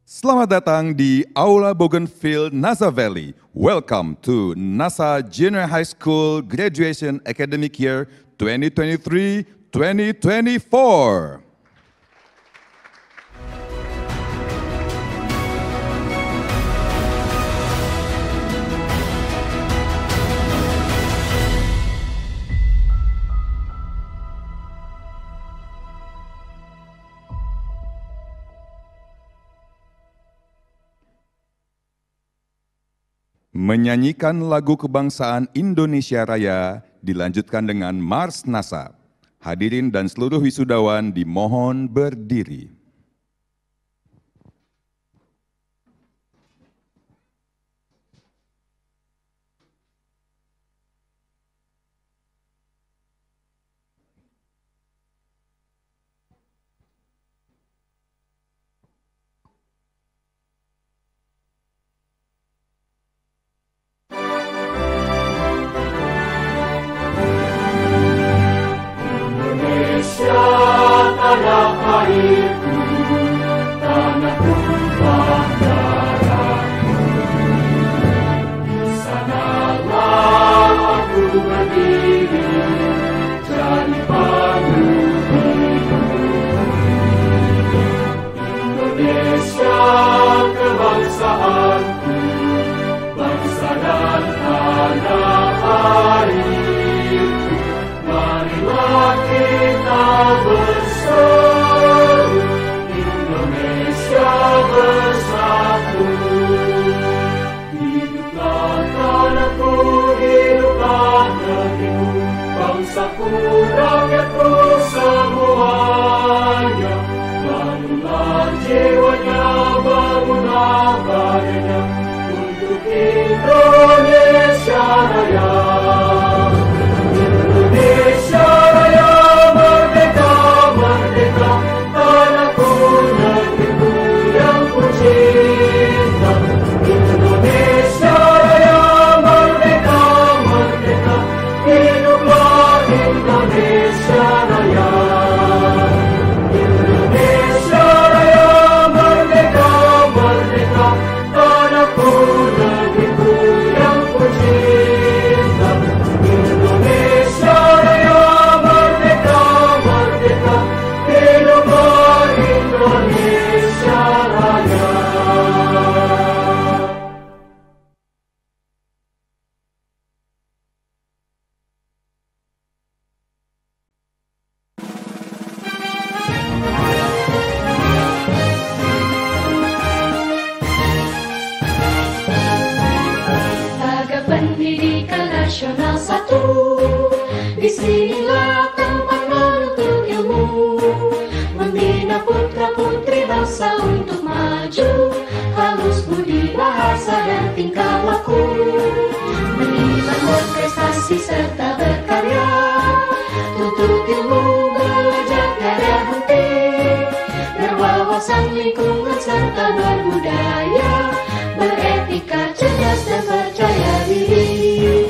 Selamat datang di Aula Bougainville NASA Valley. Welcome to NASA Junior High School Graduation Academic Year 2023-2024. Menyanyikan lagu kebangsaan Indonesia Raya dilanjutkan dengan Mars NASA. Hadirin dan seluruh wisudawan dimohon berdiri. Pendidikan Nasional 1, disinilah tempat menuntut ilmu, membina putra-putri bangsa untuk maju, halus budi bahasa dan tingkah laku, beriman berprestasi serta berkarya, tuntut ilmu belajar tiada henti, berwawasan lingkungan serta berbudaya, beretika cerdas dan percaya diri.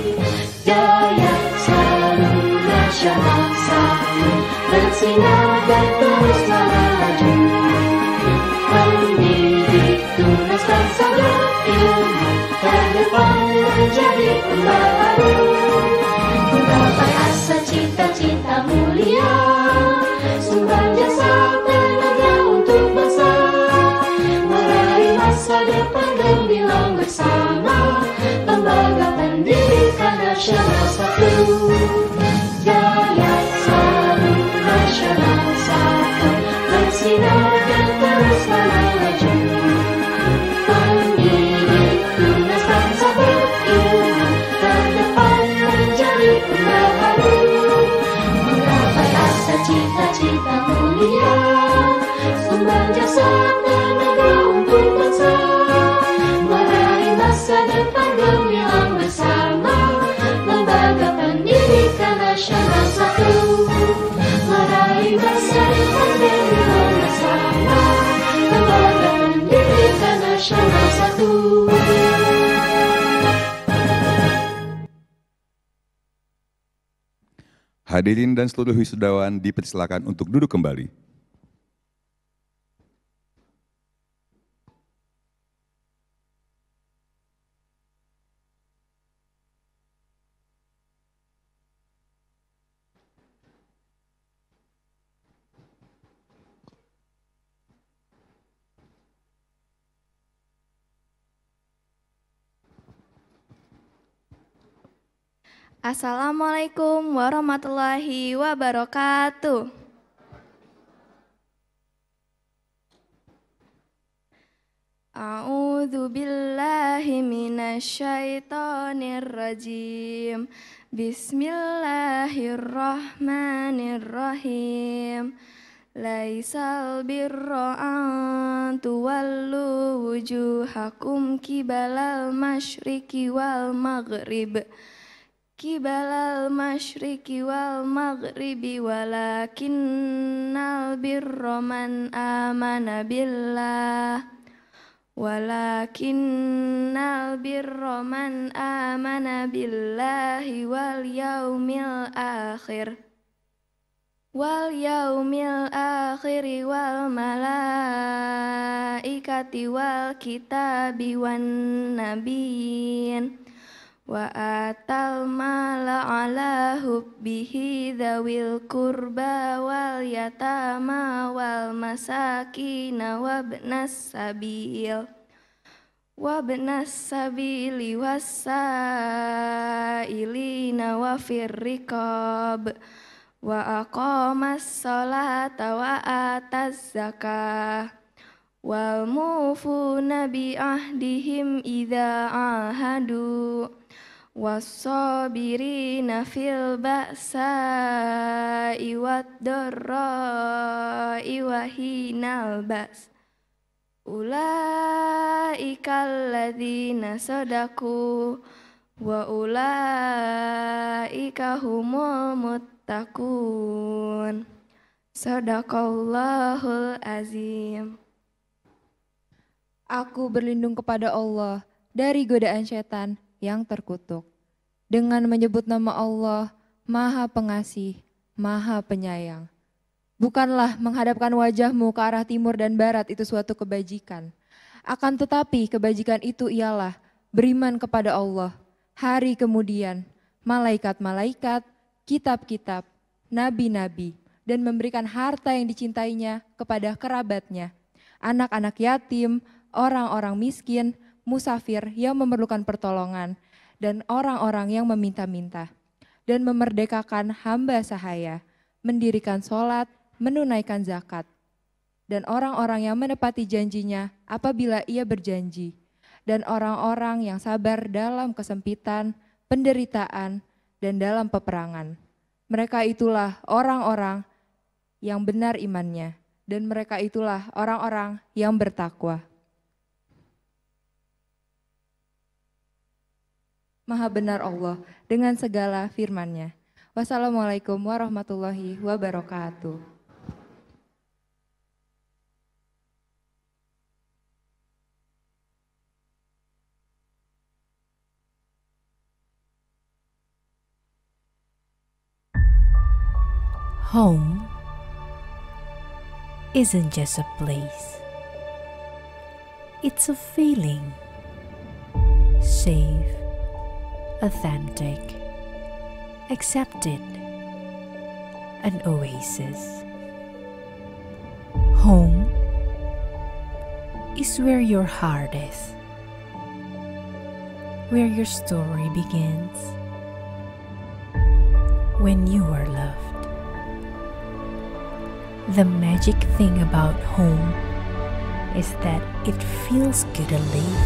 Jaya selalu nasional 1, bersinar dan terus maju. Pendidik tunas bangsa berilmu, ke depan menjadi pembaharu. Menggapai asa cita-cita mulia, sumbang jasa tenaga untuk bangsa, meraih masa depan gemilang bersama, lembaga pendidikan nasional 1. Jaya selalu nasional 1, bersinar dan terus maju. Pendidik tunas bangsa berilmu, ke depan menjadi pembaharu. Menggapai asa cita-cita mulia, sumbang jasa tenaga untuk bangsa, meraih masa depan gemilang bersama, lembaga pendidikan nasional 1. Meraih masa depan gemilang bersama, lembaga pendidikan nasional 1. Hadirin dan seluruh wisudawan dipersilakan untuk duduk kembali. Assalamualaikum warahmatullahi wabarakatuh. A'udzu billahi minasyaitonir rajim. Bismillahirrahmanirrahim. Laisal birra an tuwallu wujuhakum kibalal masyriqi wal maghrib. Kibalal masyriqi wal maghribi walakinnal birra man amana billah. Walakinnal birra man amana billahi wal yaumil akhir. Wal yaumil akhiri wal malaikati wal kitabi wan nabiyyin. Wa atal mala ala hubbihi dhawil kurba wal yatama wal masakina wabnas sabil wassailina wa firriqab wa aqamas salata wa ataz zakah wal mufuna bi ahdihim idza ahadu was-sabirina fil ba'sa'i wad-dharra'i wa hinal ba's. Ulaika alladzina sadaku wa ulaika humul muttaqun. Sadaqallahul azim. Aku berlindung kepada Allah dari godaan setan yang terkutuk, dengan menyebut nama Allah, Maha Pengasih, Maha Penyayang. Bukanlah menghadapkan wajahmu ke arah timur dan barat itu suatu kebajikan. Akan tetapi kebajikan itu ialah beriman kepada Allah, hari kemudian, malaikat-malaikat, kitab-kitab, nabi-nabi, dan memberikan harta yang dicintainya kepada kerabatnya, anak-anak yatim, orang-orang miskin, musafir yang memerlukan pertolongan, dan orang-orang yang meminta-minta, dan memerdekakan hamba sahaya, mendirikan sholat, menunaikan zakat, dan orang-orang yang menepati janjinya apabila ia berjanji, dan orang-orang yang sabar dalam kesempitan, penderitaan, dan dalam peperangan. Mereka itulah orang-orang yang benar imannya, dan mereka itulah orang-orang yang bertakwa. Maha benar Allah dengan segala firman-Nya. Wassalamualaikum warahmatullahi wabarakatuh. Home isn't just a place. It's a feeling. Safe, authentic, accepted, an oasis. Home is where your heart is, where your story begins, when you are loved. The magic thing about home is that it feels good to live,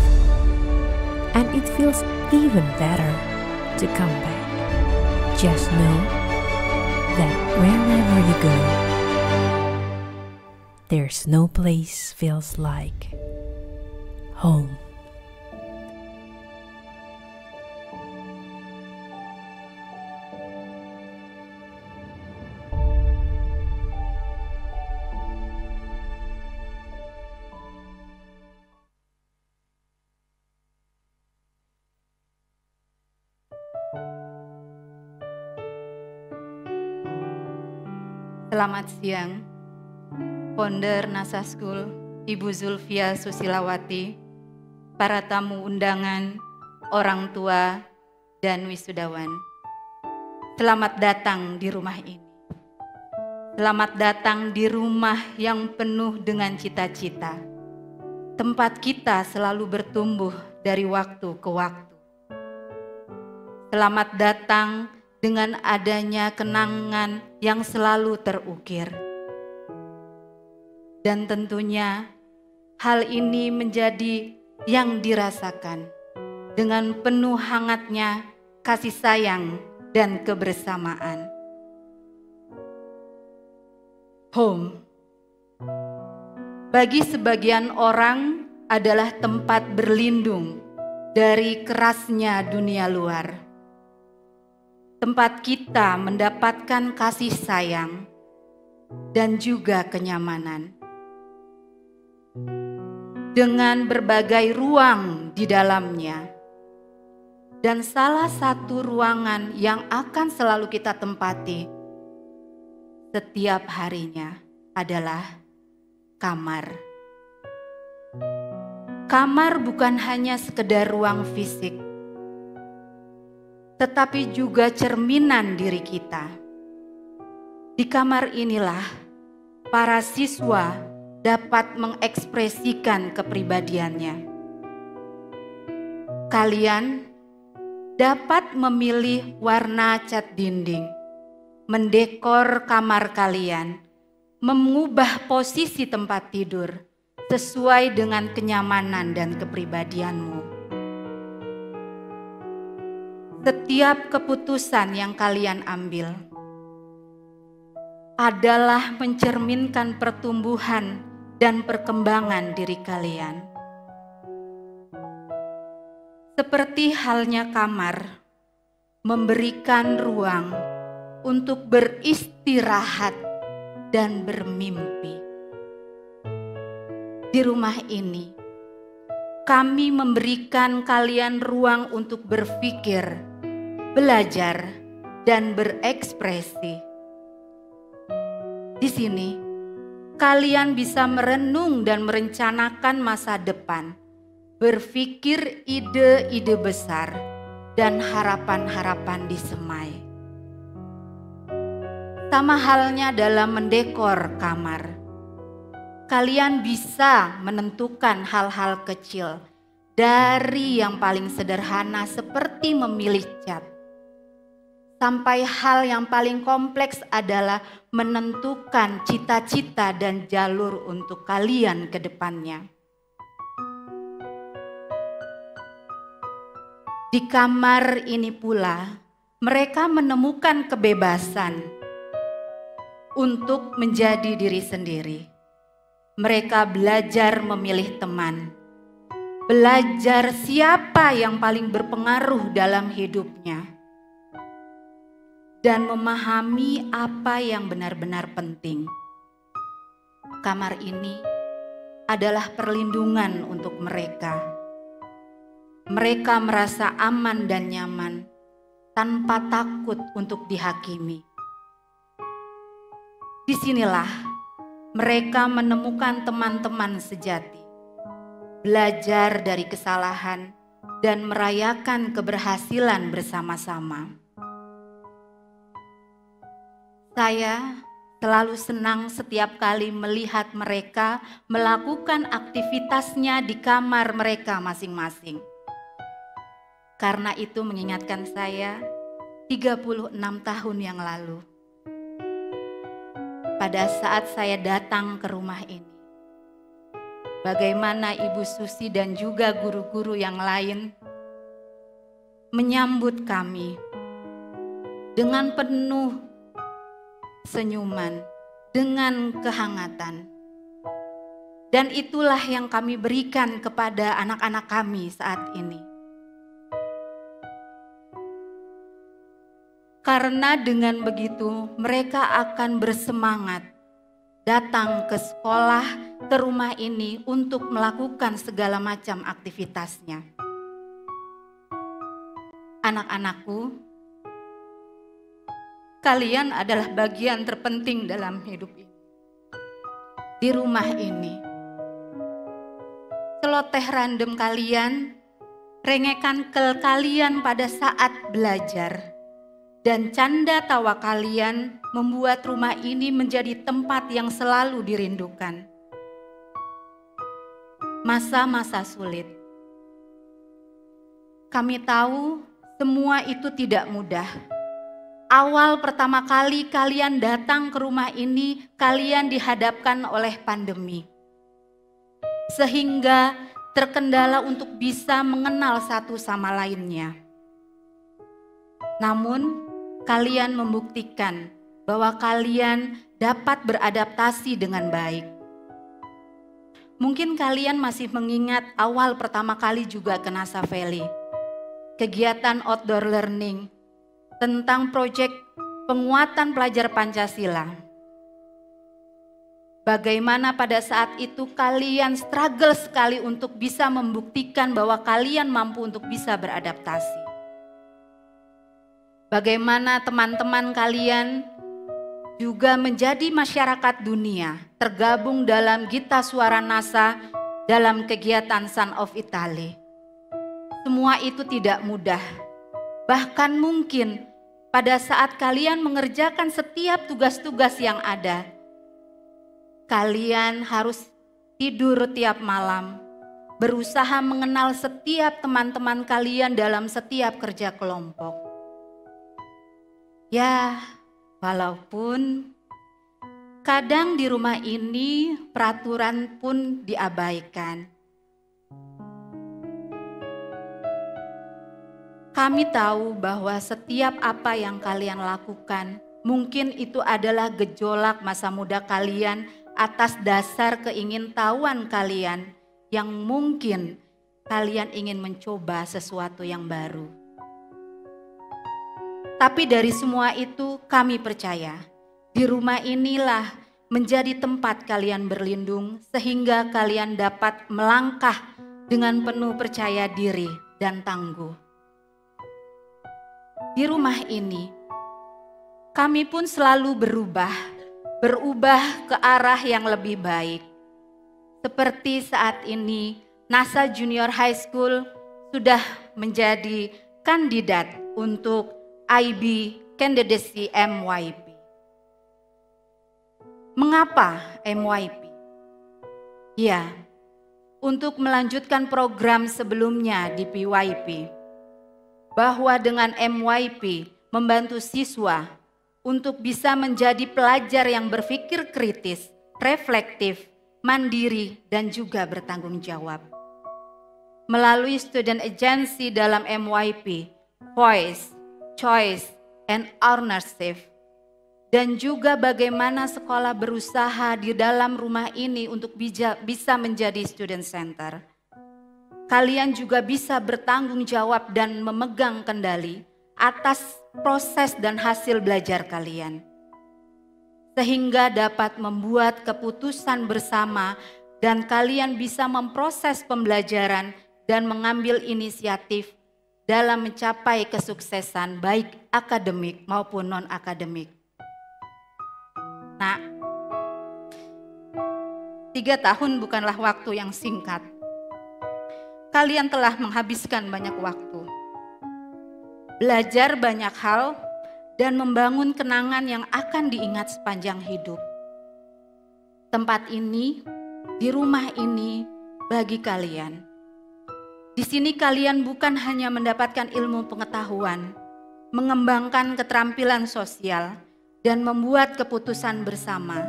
and it feels even better to come back. Just know that wherever you go, there's no place feels like home. Selamat siang, Founder NASA School, Ibu Zulfia Susilawati, para tamu undangan, orang tua, dan wisudawan. Selamat datang di rumah ini. Selamat datang di rumah yang penuh dengan cita-cita. Tempat kita selalu bertumbuh dari waktu ke waktu. Selamat datang dengan adanya kenangan yang selalu terukir. Dan tentunya hal ini menjadi yang dirasakan dengan penuh hangatnya kasih sayang dan kebersamaan. Home bagi sebagian orang adalah tempat berlindung dari kerasnya dunia luar. Tempat kita mendapatkan kasih sayang dan juga kenyamanan. Dengan berbagai ruang di dalamnya. Dan salah satu ruangan yang akan selalu kita tempati setiap harinya adalah kamar. Kamar bukan hanya sekedar ruang fisik, tetapi juga cerminan diri kita. Di kamar inilah para siswa dapat mengekspresikan kepribadiannya. Kalian dapat memilih warna cat dinding, mendekor kamar kalian, mengubah posisi tempat tidur sesuai dengan kenyamanan dan kepribadianmu. Setiap keputusan yang kalian ambil adalah mencerminkan pertumbuhan dan perkembangan diri kalian. Seperti halnya kamar, memberikan ruang untuk beristirahat dan bermimpi. Di rumah ini, kami memberikan kalian ruang untuk berpikir, belajar, dan berekspresi. Di sini, kalian bisa merenung dan merencanakan masa depan, berpikir ide-ide besar, dan harapan-harapan disemai. Sama halnya dalam mendekor kamar. Kalian bisa menentukan hal-hal kecil dari yang paling sederhana seperti memilih cat. Sampai hal yang paling kompleks adalah menentukan cita-cita dan jalur untuk kalian ke depannya. Di kamar ini pula, mereka menemukan kebebasan untuk menjadi diri sendiri. Mereka belajar memilih teman, belajar siapa yang paling berpengaruh dalam hidupnya, dan memahami apa yang benar-benar penting. Kamar ini adalah perlindungan untuk mereka. Mereka merasa aman dan nyaman tanpa takut untuk dihakimi. Disinilah mereka menemukan teman-teman sejati, belajar dari kesalahan, dan merayakan keberhasilan bersama-sama. Saya selalu senang setiap kali melihat mereka melakukan aktivitasnya di kamar mereka masing-masing. Karena itu mengingatkan saya 36 tahun yang lalu. Pada saat saya datang ke rumah ini, bagaimana Ibu Susi dan juga guru-guru yang lain menyambut kami dengan penuh senyuman, dengan kehangatan. Dan itulah yang kami berikan kepada anak-anak kami saat ini. Karena dengan begitu mereka akan bersemangat datang ke sekolah, ke rumah ini untuk melakukan segala macam aktivitasnya. Anak-anakku, kalian adalah bagian terpenting dalam hidup ini. Di rumah ini, celoteh random kalian, rengekan kel kalian pada saat belajar, dan canda tawa kalian membuat rumah ini menjadi tempat yang selalu dirindukan. Masa-masa sulit. Kami tahu semua itu tidak mudah. awal pertama kali kalian datang ke rumah ini, kalian dihadapkan oleh pandemi. Sehingga terkendala untuk bisa mengenal satu sama lainnya. Namun, kalian membuktikan bahwa kalian dapat beradaptasi dengan baik. Mungkin kalian masih mengingat awal pertama kali juga ke Nasa Valley. Kegiatan outdoor learning tentang proyek penguatan pelajar Pancasila. Bagaimana pada saat itu kalian struggle sekali untuk bisa membuktikan bahwa kalian mampu untuk bisa beradaptasi. Bagaimana teman-teman kalian juga menjadi masyarakat dunia, tergabung dalam Gita Suara NASA dalam kegiatan Son of Italy. Semua itu tidak mudah. Bahkan mungkin pada saat kalian mengerjakan setiap tugas-tugas yang ada, kalian harus tidur tiap malam, berusaha mengenal setiap teman-teman kalian dalam setiap kerja kelompok. Ya, walaupun kadang di rumah ini peraturan pun diabaikan. Kami tahu bahwa setiap apa yang kalian lakukan, mungkin itu adalah gejolak masa muda kalian atas dasar keingintahuan kalian yang mungkin kalian ingin mencoba sesuatu yang baru. Tapi dari semua itu kami percaya, di rumah inilah menjadi tempat kalian berlindung sehingga kalian dapat melangkah dengan penuh percaya diri dan tangguh. Di rumah ini, kami pun selalu berubah ke arah yang lebih baik. Seperti saat ini, NASA Junior High School sudah menjadi kandidat untuk IB Candidacy MYP. Mengapa MYP? Ya, untuk melanjutkan program sebelumnya di PYP. Bahwa dengan MYP membantu siswa untuk bisa menjadi pelajar yang berpikir kritis, reflektif, mandiri, dan juga bertanggung jawab. Melalui student agency dalam MYP, Voice, Choice, and Ownership, dan juga bagaimana sekolah berusaha di dalam rumah ini untuk bisa menjadi student center. Kalian juga bisa bertanggung jawab dan memegang kendali atas proses dan hasil belajar kalian. Sehingga dapat membuat keputusan bersama dan kalian bisa memproses pembelajaran dan mengambil inisiatif dalam mencapai kesuksesan baik akademik maupun non-akademik. Nah, 3 tahun bukanlah waktu yang singkat. Kalian telah menghabiskan banyak waktu, belajar banyak hal, dan membangun kenangan yang akan diingat sepanjang hidup. Tempat ini, di rumah ini, bagi kalian. Di sini kalian bukan hanya mendapatkan ilmu pengetahuan, mengembangkan keterampilan sosial, dan membuat keputusan bersama,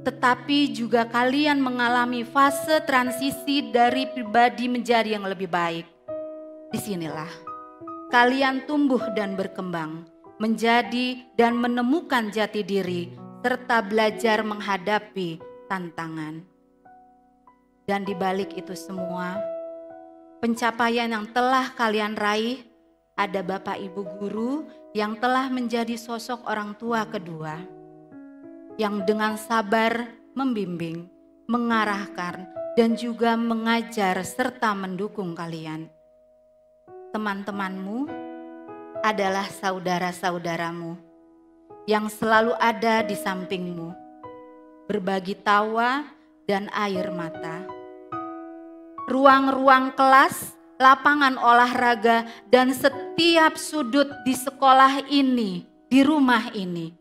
tetapi juga kalian mengalami fase transisi dari pribadi menjadi yang lebih baik. Disinilah kalian tumbuh dan berkembang, menjadi dan menemukan jati diri, serta belajar menghadapi tantangan. Dan di balik itu semua, pencapaian yang telah kalian raih, ada Bapak Ibu guru yang telah menjadi sosok orang tua kedua, yang dengan sabar membimbing, mengarahkan, dan juga mengajar serta mendukung kalian. Teman-temanmu adalah saudara-saudaramu yang selalu ada di sampingmu, berbagi tawa dan air mata. Ruang-ruang kelas, lapangan olahraga, dan setiap sudut di sekolah ini, di rumah ini,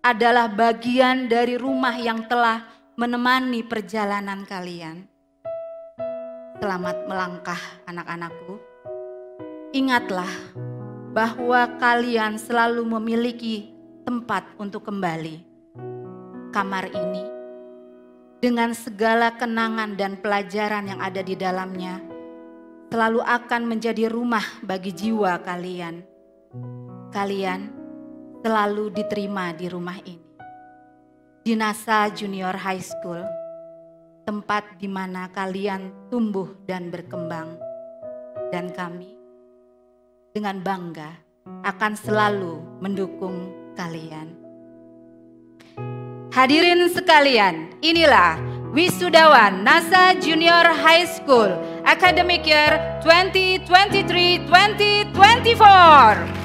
adalah bagian dari rumah yang telah menemani perjalanan kalian. Selamat melangkah anak-anakku. Ingatlah bahwa kalian selalu memiliki tempat untuk kembali. Kamar ini, dengan segala kenangan dan pelajaran yang ada di dalamnya, selalu akan menjadi rumah bagi jiwa kalian. Kalian selalu diterima di rumah ini. Di Nasa Junior High School, tempat di mana kalian tumbuh dan berkembang. Dan kami dengan bangga akan selalu mendukung kalian. Hadirin sekalian, inilah wisudawan Nasa Junior High School Academic Year 2023-2024.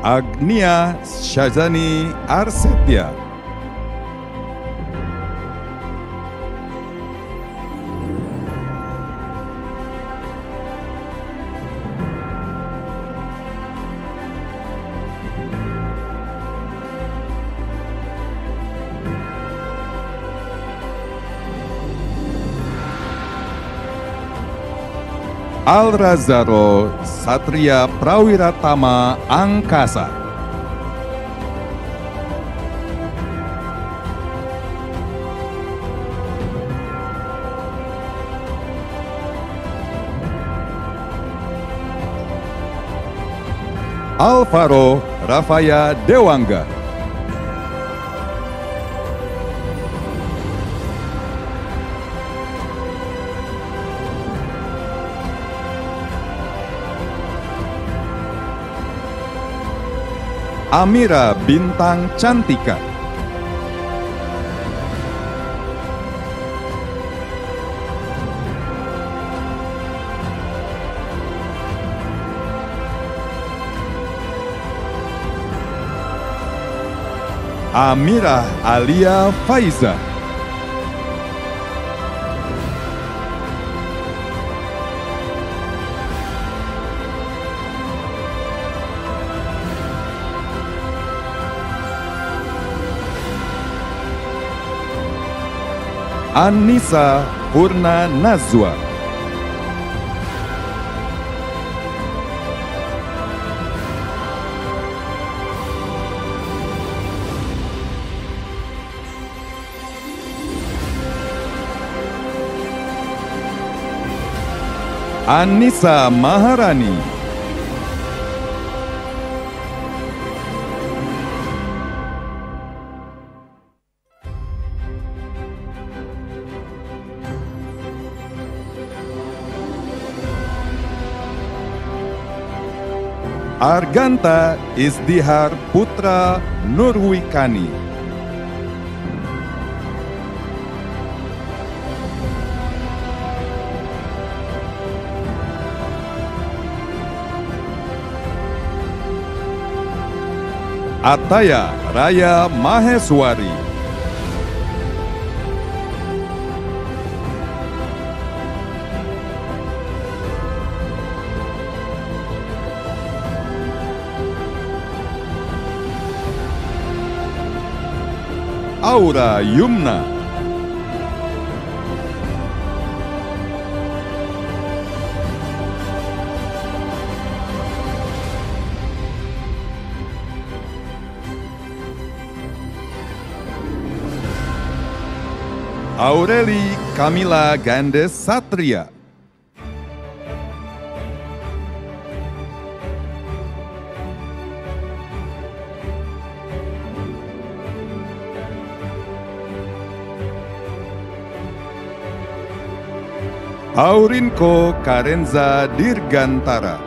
Agnia Syazani Arsetia. Al-Razaro Satria Prawiratama Angkasa. Alvaro Rafaya Dewangga. Amira Bintang Cantika. Amira Alia Faiza. Anissa Purna Nazwa. Anissa Maharani. Arganta Isdihar Putra Nurwikani. Ataya Raya Maheswari. Aura Yumna. Aureli Kamila Gandes Satria. Aurinko Karenza Dirgantara.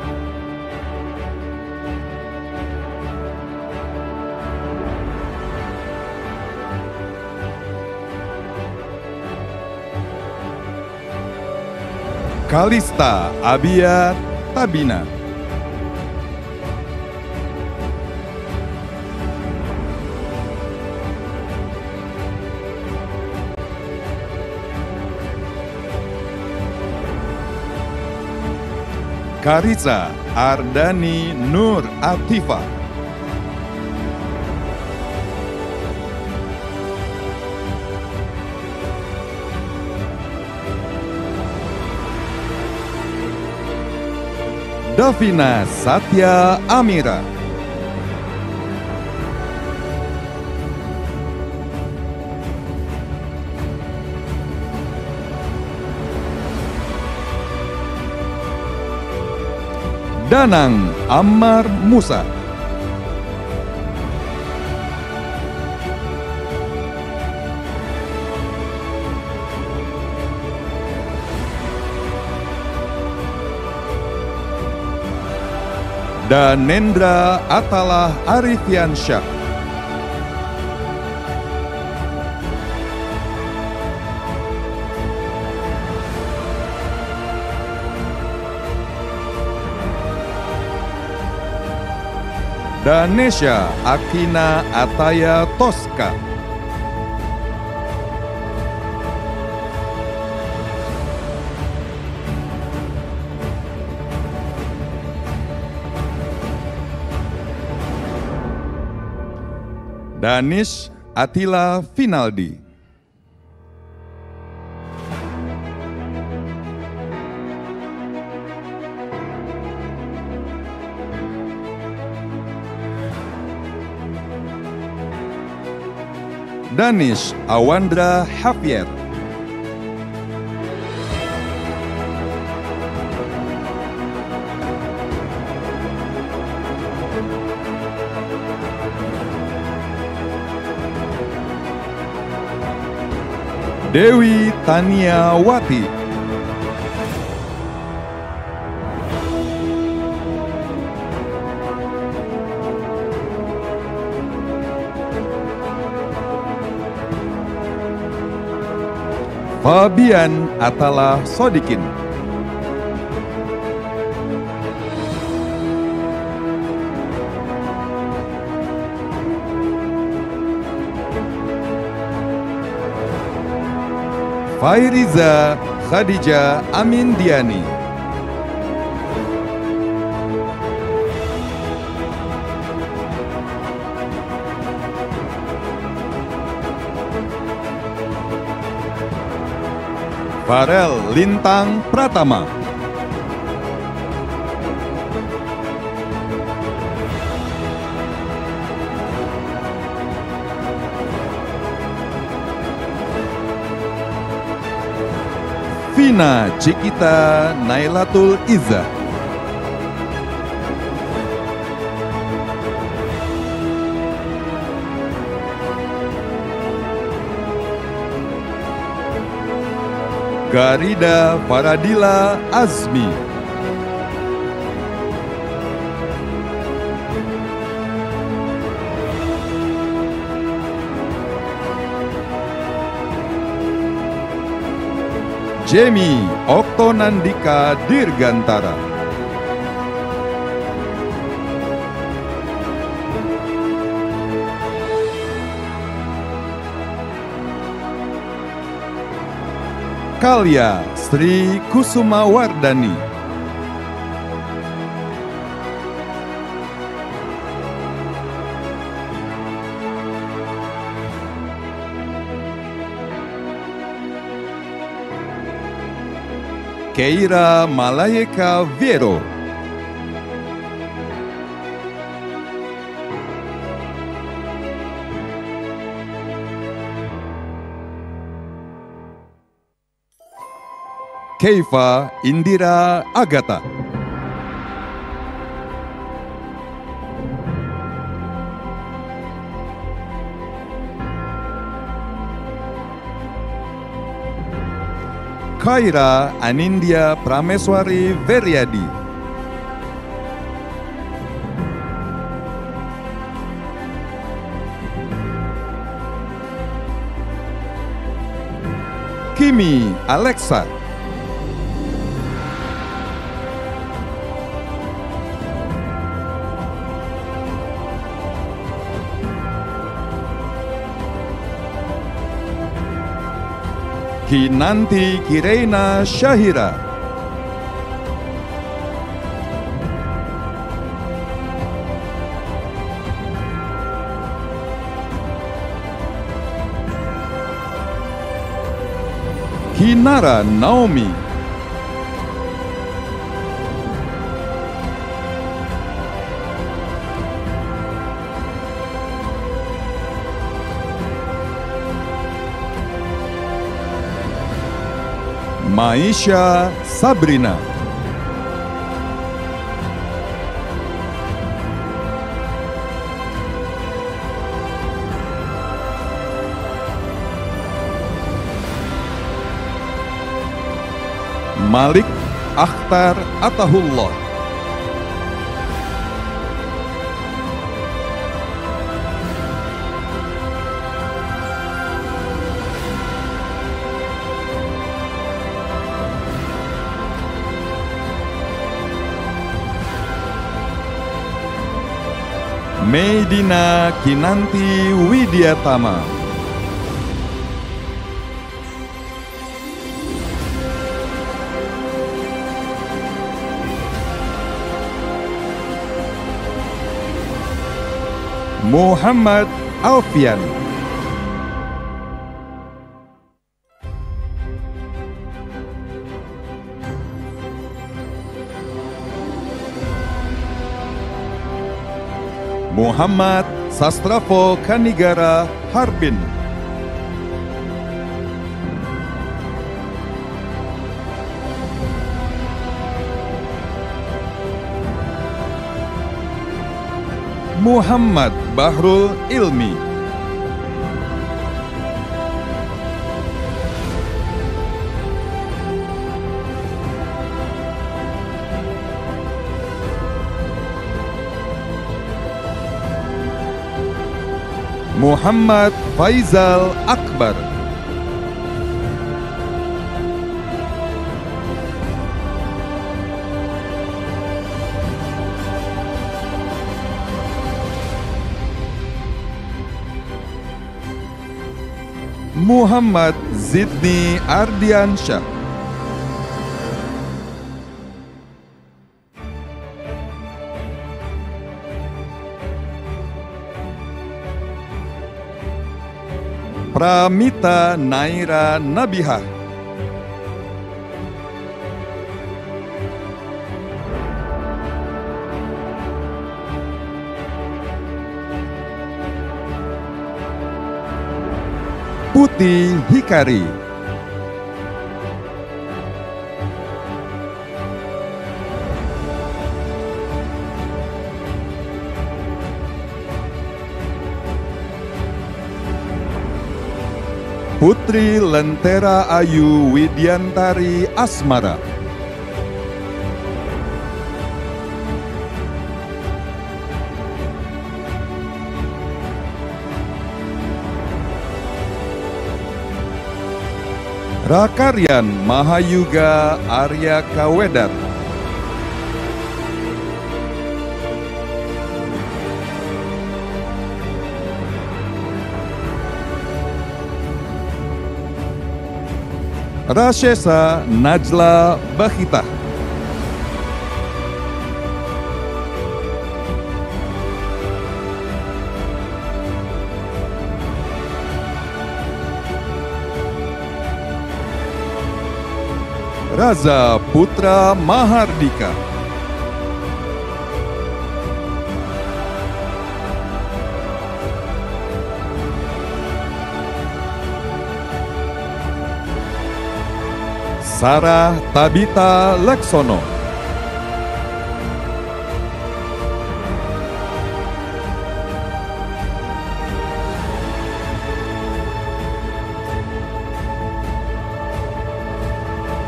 Kalista Abia Tabina. Karisa Ardani Nur Atifa. Davina Satya Amira. Danang Ammar Musa. Danendra Atalah Arifiansyah. Danesha Akina Ataya Tosca. Danish Attila Finaldi. Danish Awandra Javier. Dewi Tania Wati. Fabian Atala Sodikin. Fairiza Khadija Amindiani. Farel Lintang Pratama. Vina Cikita Nailatul Izzah. Garida Faradila Azmi. Jamie Oktonandika Dirgantara. Kalya Sri Kusuma Wardani. Keira Malayeka Vero. Keifa Indira Agata. Khaira Anindya Prameswari Veryadi. Kimi Alexa. Kinanti Kireina Syahira. Kinara Naomi. Maisha Sabrina. Malik Akhtar Atahullah. Meidina Kinanti Widyatama. Muhammad Alfian. Muhammad Sastrafo Kanigara Harbin. Muhammad Bahrul Ilmi. Muhammad Faizal Akbar. Muhammad Zidni Ardiansyah. Pramita Naira Nabihah. Putih Hikari. Putri Lentera Ayu Widyantari Asmara. Rakaryan Mahayuga Arya Kawedar. Rasyesa Najla Bakhita. Raza Putra Mahardika. Sarah Tabita Laksono.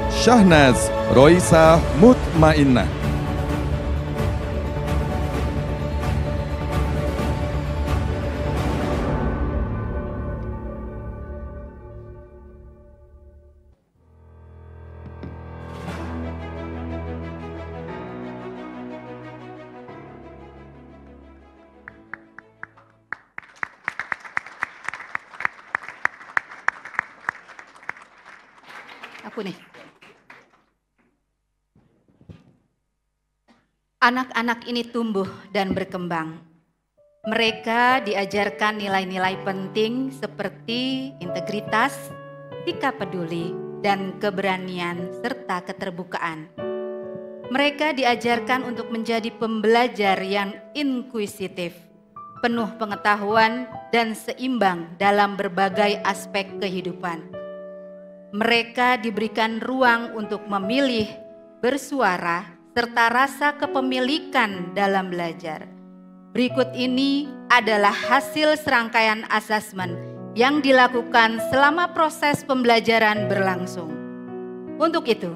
Syahnaz Roisa Mutmainnah. Aku nih. Anak-anak ini tumbuh dan berkembang. Mereka diajarkan nilai-nilai penting seperti integritas, sikap peduli, dan keberanian serta keterbukaan. Mereka diajarkan untuk menjadi pembelajar yang inkuisitif, penuh pengetahuan dan seimbang dalam berbagai aspek kehidupan. Mereka diberikan ruang untuk memilih, bersuara, serta rasa kepemilikan dalam belajar. Berikut ini adalah hasil serangkaian asesmen yang dilakukan selama proses pembelajaran berlangsung. Untuk itu,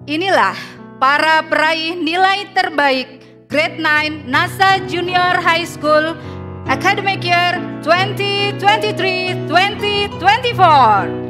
inilah para peraih nilai terbaik Grade 9 NASA Junior High School Academic Year 2023-2024.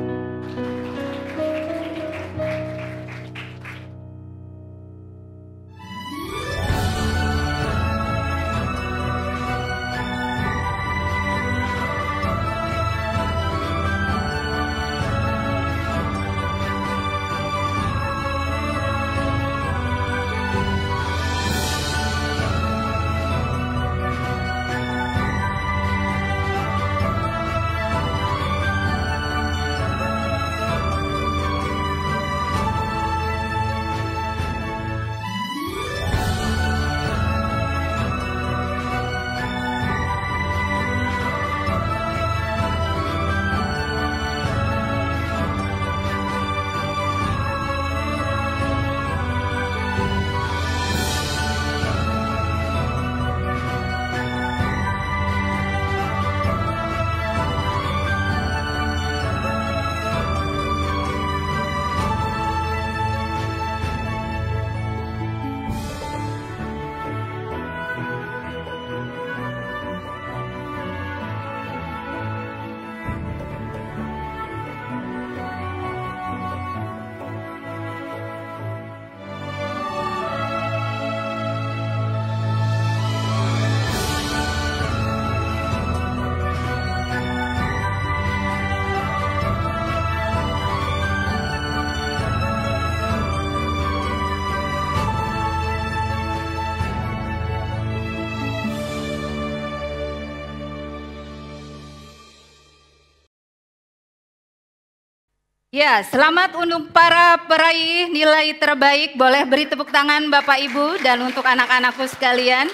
Ya, selamat untuk para peraih nilai terbaik. Boleh beri tepuk tangan Bapak Ibu, dan untuk anak-anakku sekalian,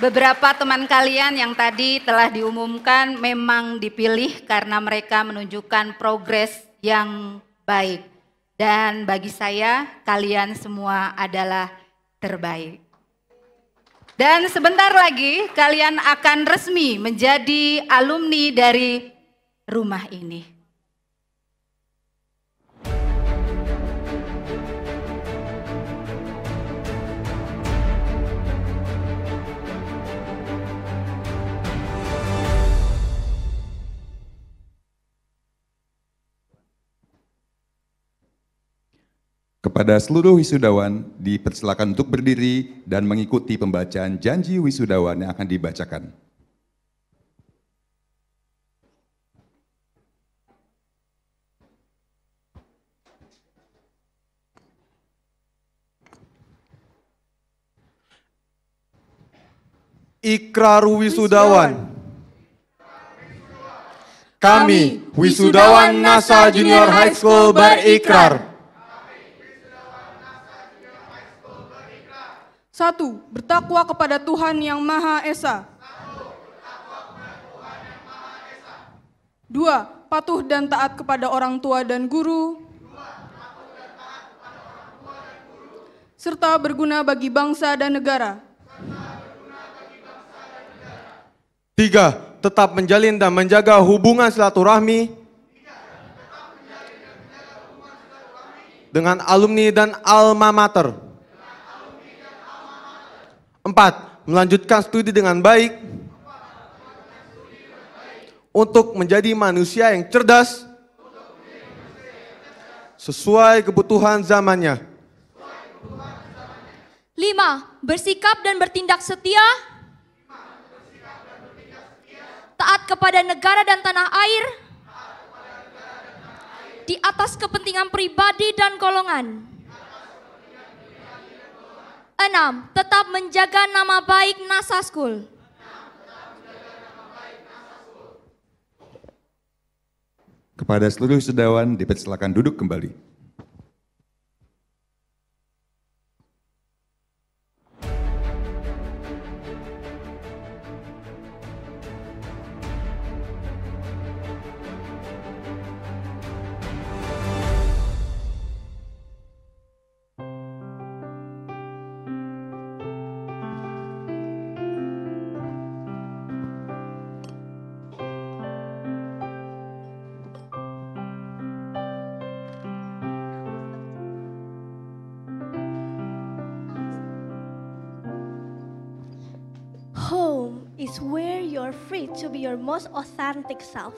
beberapa teman kalian yang tadi telah diumumkan memang dipilih karena mereka menunjukkan progres yang baik. Dan bagi saya, kalian semua adalah terbaik. Dan sebentar lagi kalian akan resmi menjadi alumni dari rumah ini. Kepada seluruh wisudawan, dipersilakan untuk berdiri dan mengikuti pembacaan janji wisudawan yang akan dibacakan. Ikrar wisudawan. Kami, wisudawan NASA Junior High School berikrar. 1. Bertakwa kepada Tuhan Yang Maha Esa. 2. Patuh dan taat kepada orang tua dan guru. Serta berguna bagi bangsa dan negara. 3. Tetap menjalin dan menjaga hubungan silaturahmi dengan alumni dan alma mater. 4. Melanjutkan studi dengan baik untuk menjadi manusia yang cerdas sesuai kebutuhan zamannya. 5. Bersikap dan bertindak setia, taat kepada negara dan tanah air, di atas kepentingan pribadi dan golongan. 6. Tetap menjaga nama baik NASA School. Kepada seluruh wisudawan dipersilakan duduk kembali. Home is where you're free to be your most authentic self.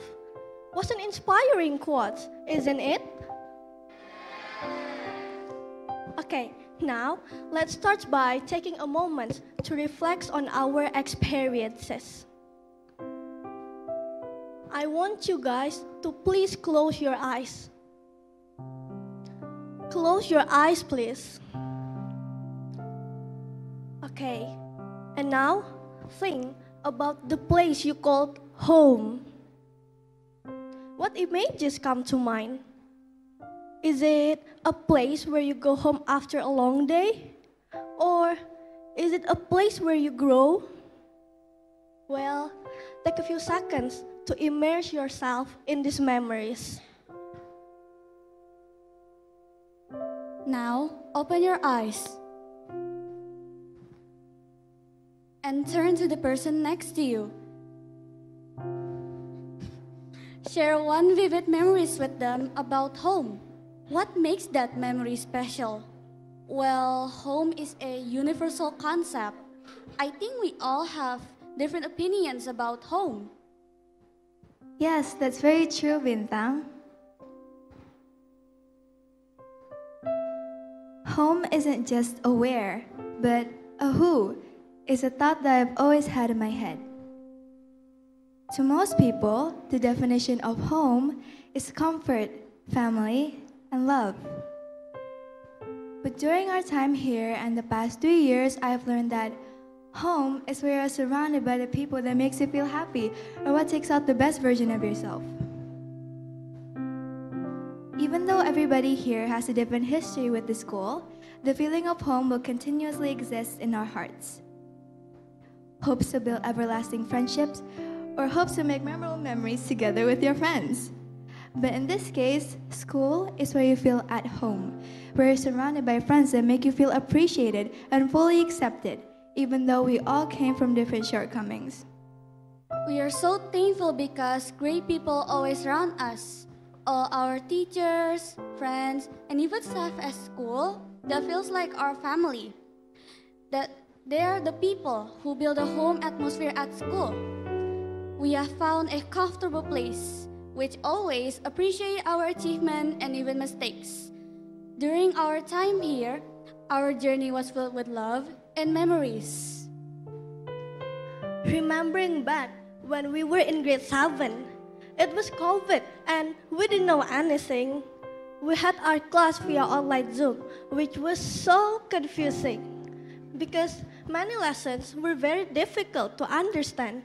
What an inspiring quote, isn't it? Okay, now let's start by taking a moment to reflect on our experiences. I want you guys to please close your eyes. Close your eyes, please. Okay, and now think about the place you called home. What images come to mind? Is it a place where you go home after a long day? Or is it a place where you grow? Well, take a few seconds to immerse yourself in these memories. Now, open your eyes and turn to the person next to you. Share one vivid memories with them about home. What makes that memory special? Well, home is a universal concept. I think we all have different opinions about home. Yes, that's very true, Bintang. Home isn't just a where, but a who is a thought that I've always had in my head. To most people, the definition of home is comfort, family, and love. But during our time here and the past 2 years, I've learned that home is where you're surrounded by the people that makes you feel happy or what takes out the best version of yourself. Even though everybody here has a different history with the school, the feeling of home will continuously exist in our hearts. Hopes to build everlasting friendships, or hopes to make memorable memories together with your friends. But in this case, school is where you feel at home, where you're surrounded by friends that make you feel appreciated and fully accepted, even though we all came from different shortcomings. We are so thankful because great people always surround us. All our teachers, friends, and even staff at school that feels like our family. That they are the people who build a home atmosphere at school. We have found a comfortable place, which always appreciate our achievement and even mistakes. During our time here, our journey was filled with love and memories. Remembering back when we were in grade 7, it was COVID and we didn't know anything. We had our class via online Zoom, which was so confusing because Many lessons were very difficult to understand,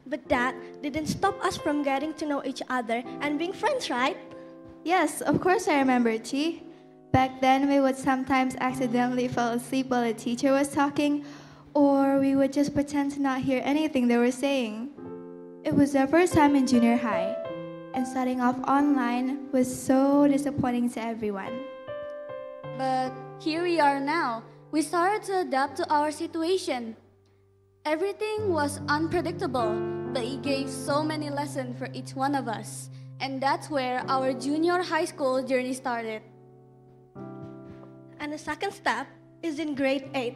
but that didn't stop us from getting to know each other and being friends, right? Yes, of course I remember, Chi. Back then, we would sometimes accidentally fall asleep while the teacher was talking, or we would just pretend to not hear anything they were saying. It was our first time in junior high, and starting off online was so disappointing to everyone. But here we are now. We started to adapt to our situation. Everything was unpredictable, but it gave so many lessons for each one of us. And that's where our junior high school journey started. And the second step is in grade 8.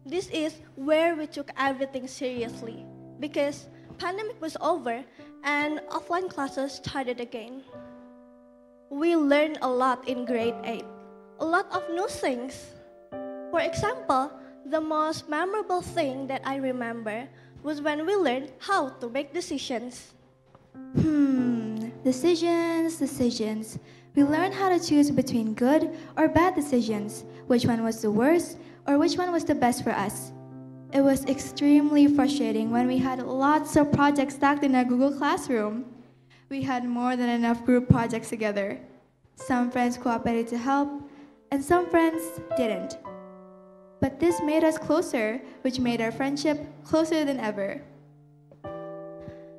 This is where we took everything seriously because pandemic was over and offline classes started again. We learned a lot in grade 8, a lot of new things. For example, the most memorable thing that I remember was when we learned how to make decisions. Decisions. We learned how to choose between good or bad decisions, which one was the worst or which one was the best for us. It was extremely frustrating when we had lots of projects stacked in our Google Classroom. We had more than enough group projects together. Some friends cooperated to help, and some friends didn't. But this made us closer, which made our friendship closer than ever.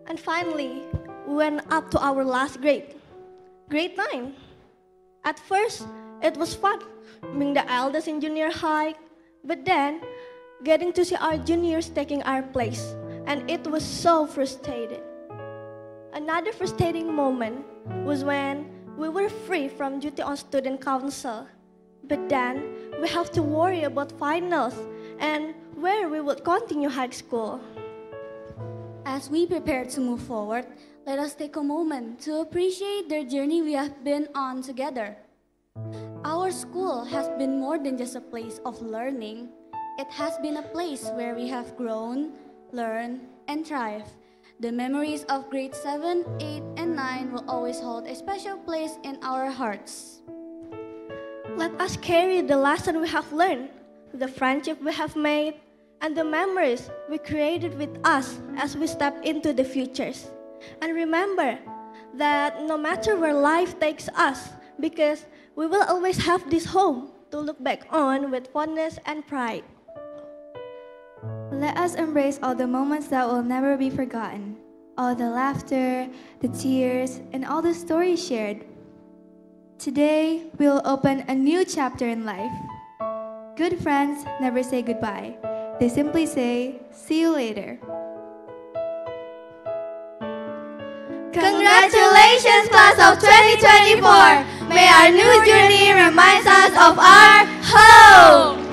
And finally, we went up to our last grade, grade 9. At first, it was fun, being the eldest in junior high, but then getting to see our juniors taking our place, and it was so frustrating. Another frustrating moment was when we were free from duty on student council, but then we have to worry about finals and where we would continue high school. As we prepare to move forward, let us take a moment to appreciate the journey we have been on together. Our school has been more than just a place of learning. It has been a place where we have grown, learned, and thrived. The memories of grade 7, 8, and 9 will always hold a special place in our hearts. Let us carry the lesson we have learned, the friendship we have made, and the memories we created with us as we step into the futures. And remember that no matter where life takes us, because we will always have this home to look back on with fondness and pride. Let us embrace all the moments that will never be forgotten, all the laughter, the tears, and all the stories shared. Today, we'll open a new chapter in life. Good friends never say goodbye. They simply say, see you later. Congratulations, class of 2024! May our new journey remind us of our home!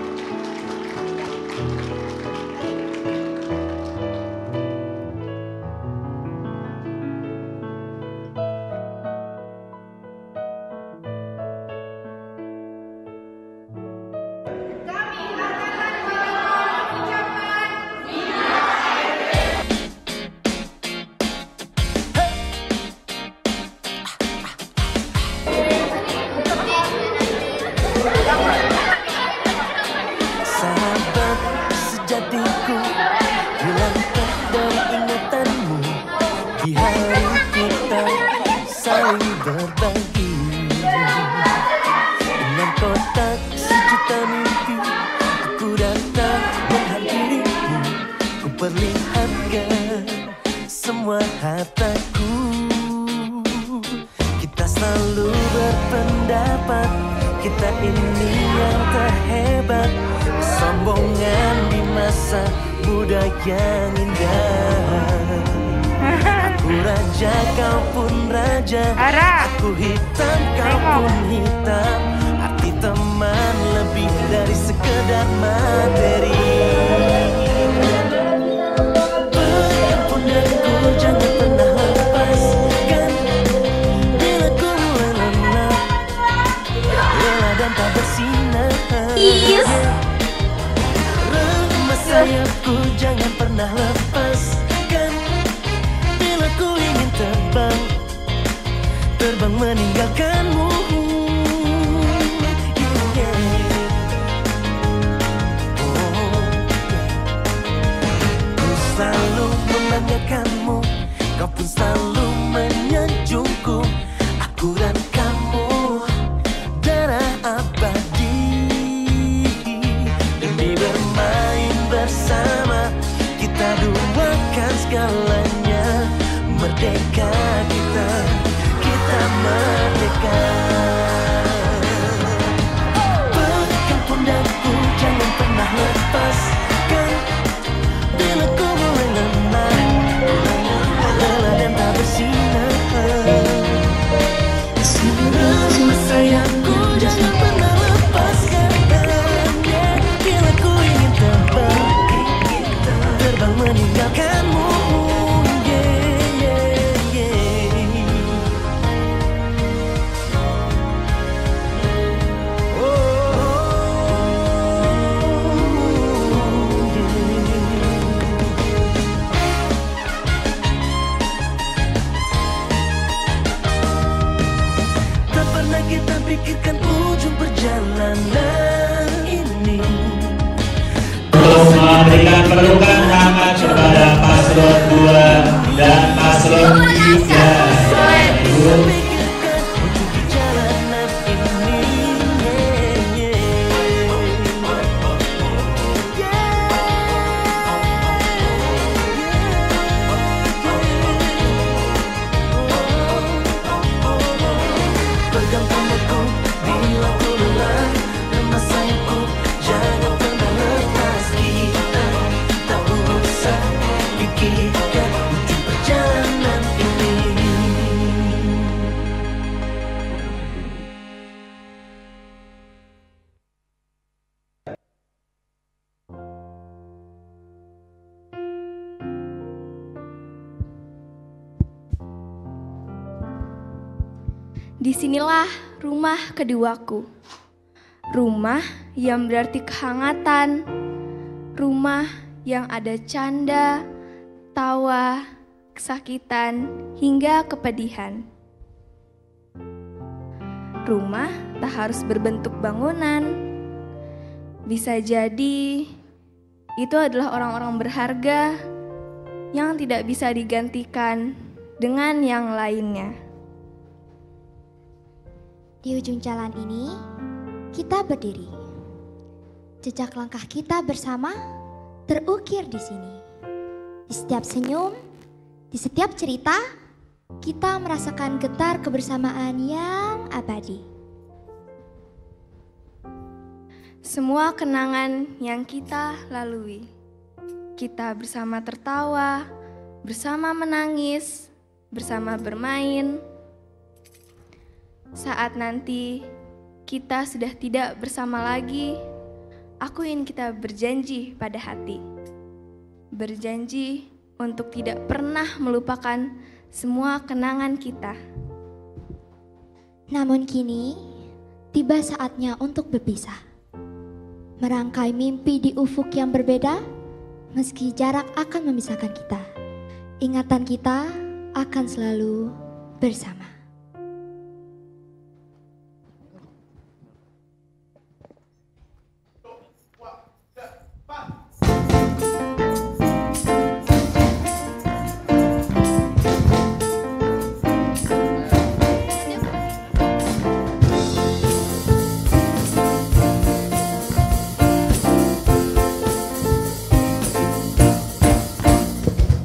Perlihatkan semua hartaku. Kita selalu berpendapat kita ini yang terhebat. Kesombongan di masa muda yang indah. Aku raja, kau pun raja. Aku hitam, kau pun hitam. Arti teman lebih dari sekedar materi. Jangan pernah lepaskan bila ku mulai lelah, lelah dan tak bersinar. Remah sayapku jangan pernah lepaskan bila ku ingin terbang, terbang meninggalkanmu. pun selalu menyanjungku. Aku dan kamu darah abadi. Demi bermain bersama, kita duakan segalanya. Merdeka kita, kita merdeka. Pegang pundakku, jangan pernah lepaskan. Bila ku mulai lemah, lelah dan tak bersinar. Semua sayangku, jangan pernah lepaskan. Bila ku ingin terbang meninggalkanmu. Kita pikirkan ujung perjalanan ini. Untuk memberikan pelukan hangat kepada paslon 2 dan paslon 3. Disinilah rumah keduaku. Rumah yang berarti kehangatan. Rumah yang ada canda, tawa, kesakitan, hingga kepedihan. Rumah tak harus berbentuk bangunan. Bisa jadi itu adalah orang-orang berharga yang tidak bisa digantikan dengan yang lainnya. Di ujung jalan ini, kita berdiri. Jejak langkah kita bersama terukir di sini. Di setiap senyum, di setiap cerita, kita merasakan getar kebersamaan yang abadi. Semua kenangan yang kita lalui, kita bersama tertawa, bersama menangis, bersama bermain. Saat nanti kita sudah tidak bersama lagi, aku ingin kita berjanji pada hati. Berjanji untuk tidak pernah melupakan semua kenangan kita. Namun kini, tiba saatnya untuk berpisah. Merangkai mimpi di ufuk yang berbeda, meski jarak akan memisahkan kita. Ingatan kita akan selalu bersama.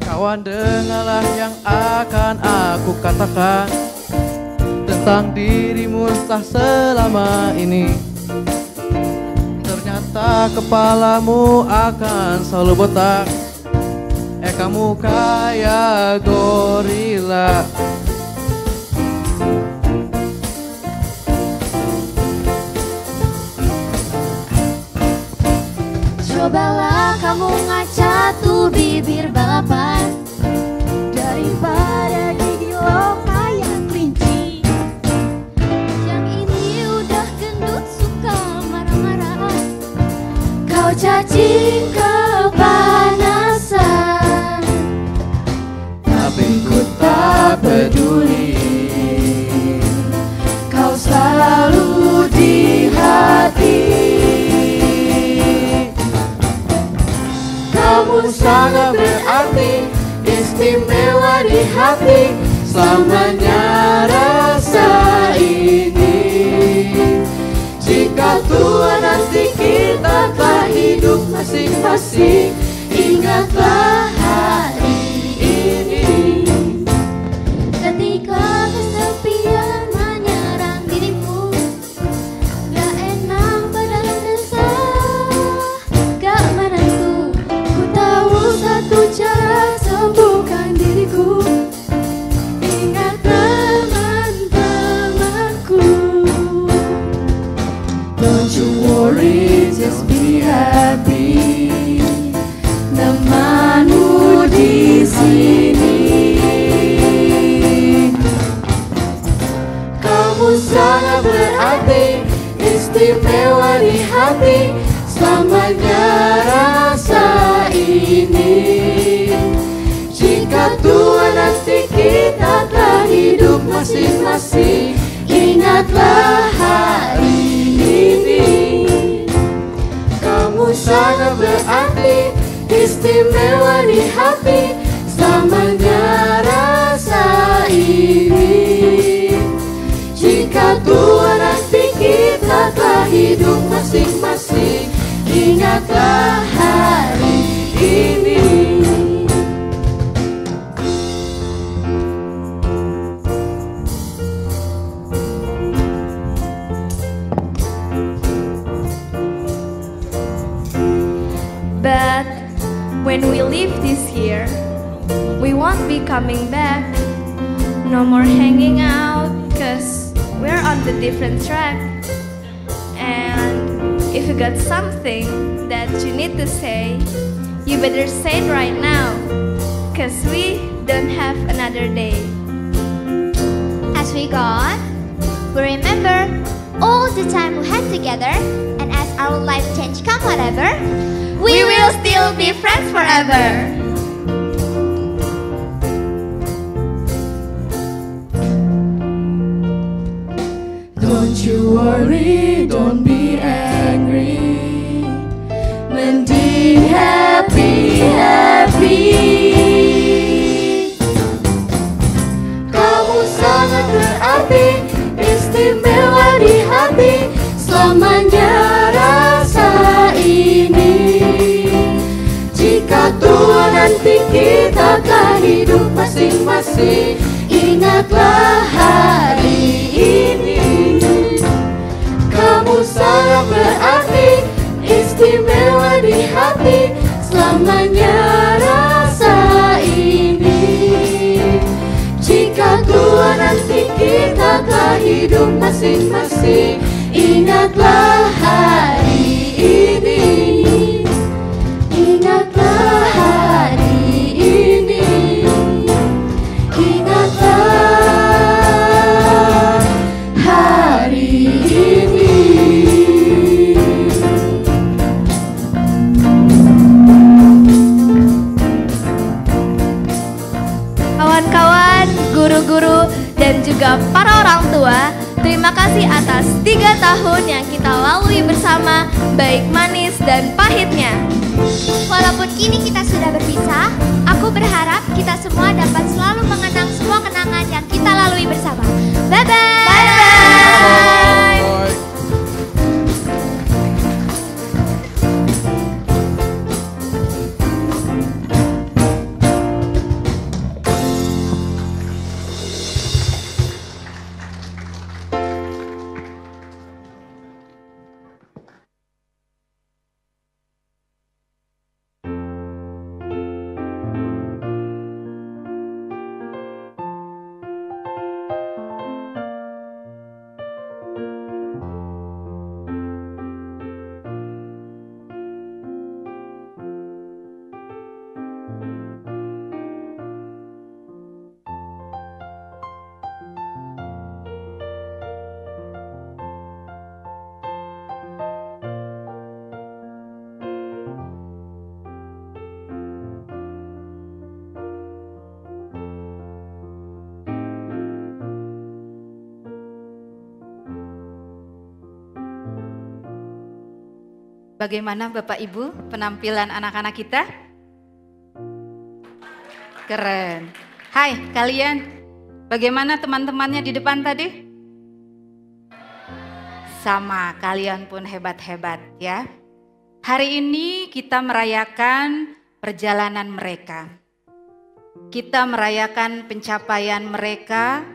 Kawan, dengarlah yang akan aku katakan tentang dirimu entah selama ini. Ternyata kepalamu akan selalu botak. Kamu kayak gorila. Cobalah kamu ngaca tuh bibir balapan daripada gigi lo kayak kelinci. Yang ini udah gendut suka marah-marah. Kau cacing kepanasan, tapi ku tak peduli. kau selalu di hati. Kamu sangat berarti, istimewa istimewa di hati, selamanya rasa ini. Jika tua nanti kita telah hidup masing-masing, ingatlah hari ini. Ketika kesepian menyerang diriku, gak enak badan desah, gak menentu. Ku tahu satu cara sembuhkan diriku. Ingat teman-temanku. Don't you worry, just be happy. Temanmu di sini. Kamu sangat berarti, istimewa di hati, selamanya rasa ini. Jika tua nanti kita telah hidup masing-masing, ingatlah hari ini. Kamu sangat berarti, istimewa di hati, selamanya rasa ini. Jika tua nanti kita telah hidup masing-masing, ingatlah hari ini. But when we leave this year, we won't be coming back. No more hanging out, cause we're on the different track. And if you got something that you need to say, you better say it right now, cause we don't have another day. As we go on, we remember all the time we had together, and as our life change come whatever, We will still be friends forever. Don't you worry, don't be angry. Mending happy, happy. Kamu sangat berarti, istimewa di hati, selamanya rasa ini. Jika tua nanti kita telah hidup masing-masing, ingatlah hari ini. Kamu sangat berarti, istimewa di hati, selamanya rasa ini. Jika tua nanti kita telah hidup masing-masing, ingatlah hari ini. Ingatlah hari ini. Ingatlah hari ini. Kawan-kawan, guru-guru, dan juga para orang tua, terima kasih atas 3 tahun yang kita lalui bersama, baik manis dan pahitnya. Walaupun kini kita sudah berpisah, aku berharap kita semua dapat selalu mengenang semua kenangan yang kita lalui bersama. Bye-bye! Bye-bye! Bagaimana Bapak Ibu penampilan anak-anak kita? Keren. Hai kalian, bagaimana teman-temannya di depan tadi? Sama, kalian pun hebat-hebat ya. Hari ini kita merayakan perjalanan mereka. Kita merayakan pencapaian mereka,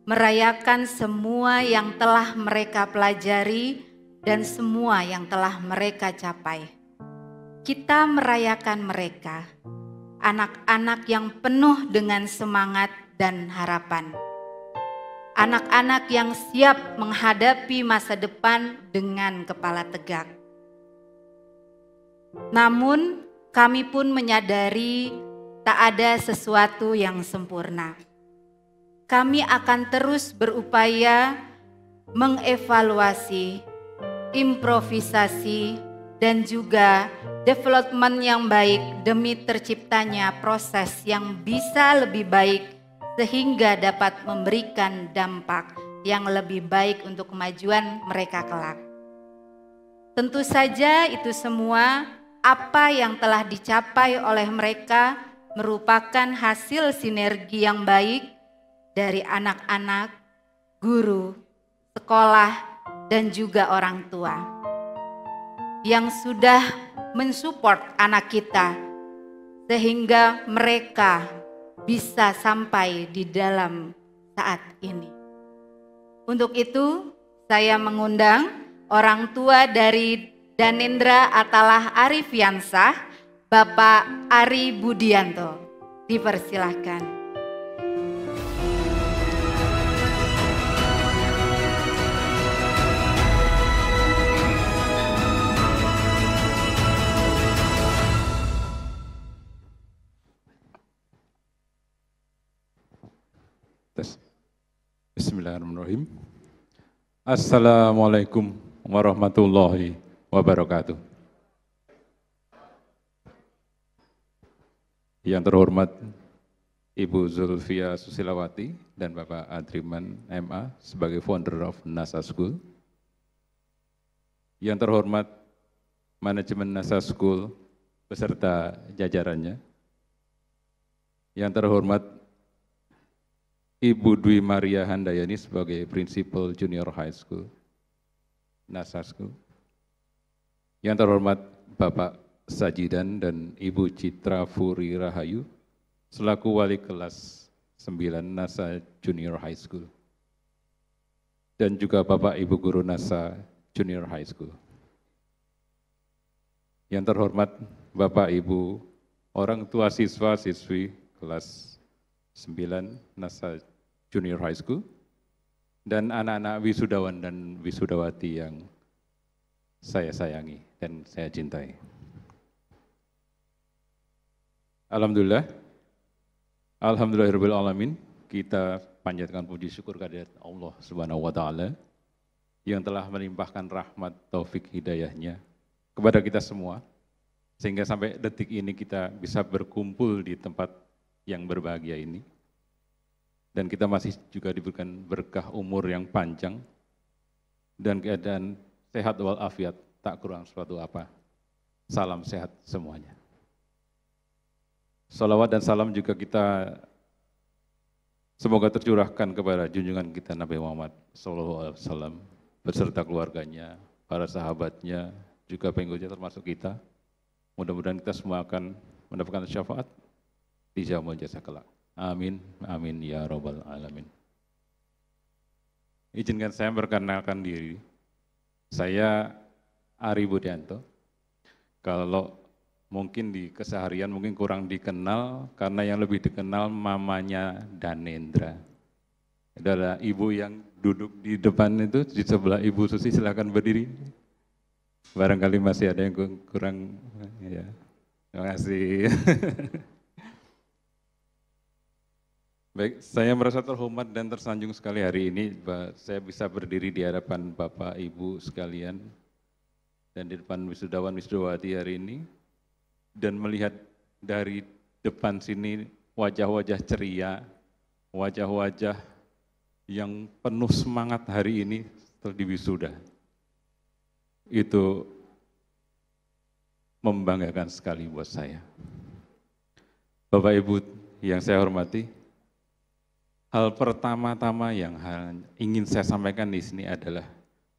merayakan semua yang telah mereka pelajari dan semua yang telah mereka capai. Kita merayakan mereka, anak-anak yang penuh dengan semangat dan harapan. Anak-anak yang siap menghadapi masa depan dengan kepala tegak. Namun kami pun menyadari tak ada sesuatu yang sempurna. Kami akan terus berupaya mengevaluasi, improvisasi, dan juga development yang baik demi terciptanya proses yang bisa lebih baik sehingga dapat memberikan dampak yang lebih baik untuk kemajuan mereka kelak. Tentu saja itu semua apa yang telah dicapai oleh mereka merupakan hasil sinergi yang baik dari anak-anak, guru, sekolah, dan juga orang tua yang sudah mensupport anak kita sehingga mereka bisa sampai di dalam saat ini. Untuk itu saya mengundang orang tua dari Danendra Atalah Arifiansah, Bapak Ari Budianto. Dipersilahkan. Bismillahirrahmanirrahim. Assalamualaikum warahmatullahi wabarakatuh. Yang terhormat Ibu Zulfia Susilawati dan Bapak Adriman MA sebagai founder of NASA School. Yang terhormat manajemen NASA School beserta jajarannya. Yang terhormat Ibu Dwi Maria Handayani sebagai Principal Junior High School, NASA School. Yang terhormat Bapak Sajidan dan Ibu Citra Furi Rahayu selaku Wali Kelas 9 NASA Junior High School. Dan juga Bapak Ibu Guru NASA Junior High School. Yang terhormat Bapak Ibu orang tua siswa-siswi kelas 9 NASA Junior High School, dan anak-anak wisudawan dan wisudawati yang saya sayangi dan saya cintai. Alhamdulillah, alhamdulillahirabbil alamin, kita panjatkan puji syukur kehadirat Allah Subhanahu wa taala yang telah melimpahkan rahmat taufik hidayahnya kepada kita semua sehingga sampai detik ini kita bisa berkumpul di tempat yang berbahagia ini. Dan kita masih juga diberikan berkah umur yang panjang dan keadaan sehat walafiat, tak kurang suatu apa. Salam sehat semuanya. Salawat dan salam juga kita semoga tercurahkan kepada junjungan kita Nabi Muhammad SAW beserta keluarganya, para sahabatnya, juga pengikutnya termasuk kita. Mudah-mudahan kita semua akan mendapatkan syafaat di jamal jasa kelak. Amin, amin ya robbal alamin. Izinkan saya perkenalkan diri. Saya Ari Budianto. Kalau mungkin di keseharian mungkin kurang dikenal karena yang lebih dikenal mamanya Danendra. Adalah ibu yang duduk di depan itu, di sebelah Ibu Susi, silakan berdiri. Barangkali masih ada yang kurang, ya. Terima kasih. Baik, saya merasa terhormat dan tersanjung sekali hari ini saya bisa berdiri di hadapan Bapak Ibu sekalian dan di depan wisudawan-wisudawati hari ini dan melihat dari depan sini wajah-wajah ceria, wajah-wajah yang penuh semangat hari ini setelah diwisuda. Itu membanggakan sekali buat saya. Bapak Ibu yang saya hormati, hal pertama-tama yang ingin saya sampaikan di sini adalah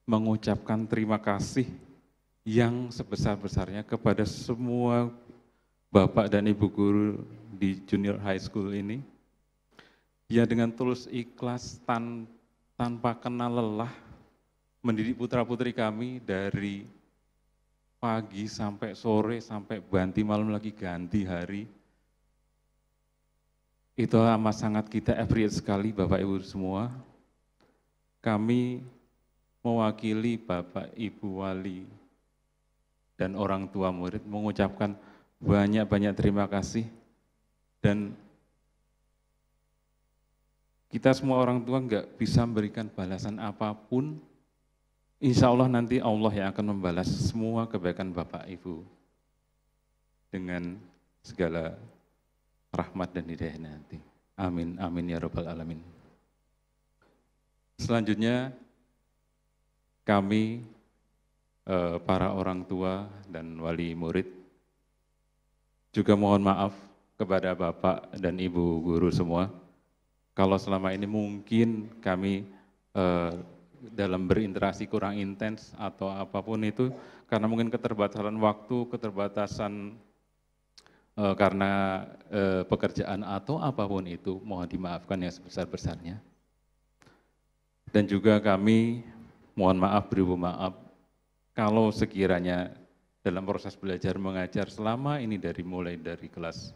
mengucapkan terima kasih yang sebesar-besarnya kepada semua Bapak dan Ibu guru di Junior High School ini, yang dengan tulus ikhlas tanpa kenal lelah mendidik putra-putri kami dari pagi sampai sore, sampai ganti malam lagi ganti hari. Itu amat sangat kita appreciate sekali Bapak Ibu semua. Kami mewakili Bapak Ibu Wali dan orang tua murid mengucapkan banyak-banyak terima kasih, dan kita semua orang tua nggak bisa memberikan balasan apapun. Insya Allah nanti Allah yang akan membalas semua kebaikan Bapak Ibu dengan segala rahmat dan hidayah nanti. Amin, amin ya rabbal alamin. Selanjutnya kami para orang tua dan wali murid juga mohon maaf kepada Bapak dan Ibu guru semua kalau selama ini mungkin kami dalam berinteraksi kurang intens atau apapun itu karena mungkin keterbatasan waktu, keterbatasan karena pekerjaan atau apapun itu, mohon dimaafkan yang sebesar-besarnya. Dan juga kami mohon maaf, beribu maaf kalau sekiranya dalam proses belajar mengajar selama ini mulai dari kelas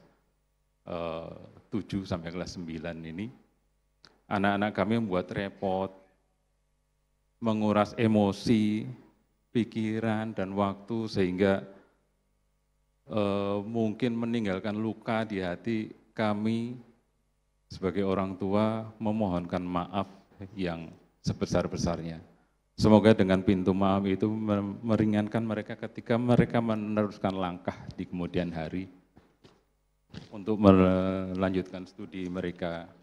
7 sampai kelas 9 ini, anak-anak kami membuat repot, menguras emosi, pikiran, dan waktu sehingga mungkin meninggalkan luka di hati. Kami sebagai orang tua memohonkan maaf yang sebesar-besarnya. Semoga dengan pintu maaf itu meringankan mereka ketika mereka meneruskan langkah di kemudian hari untuk melanjutkan studi mereka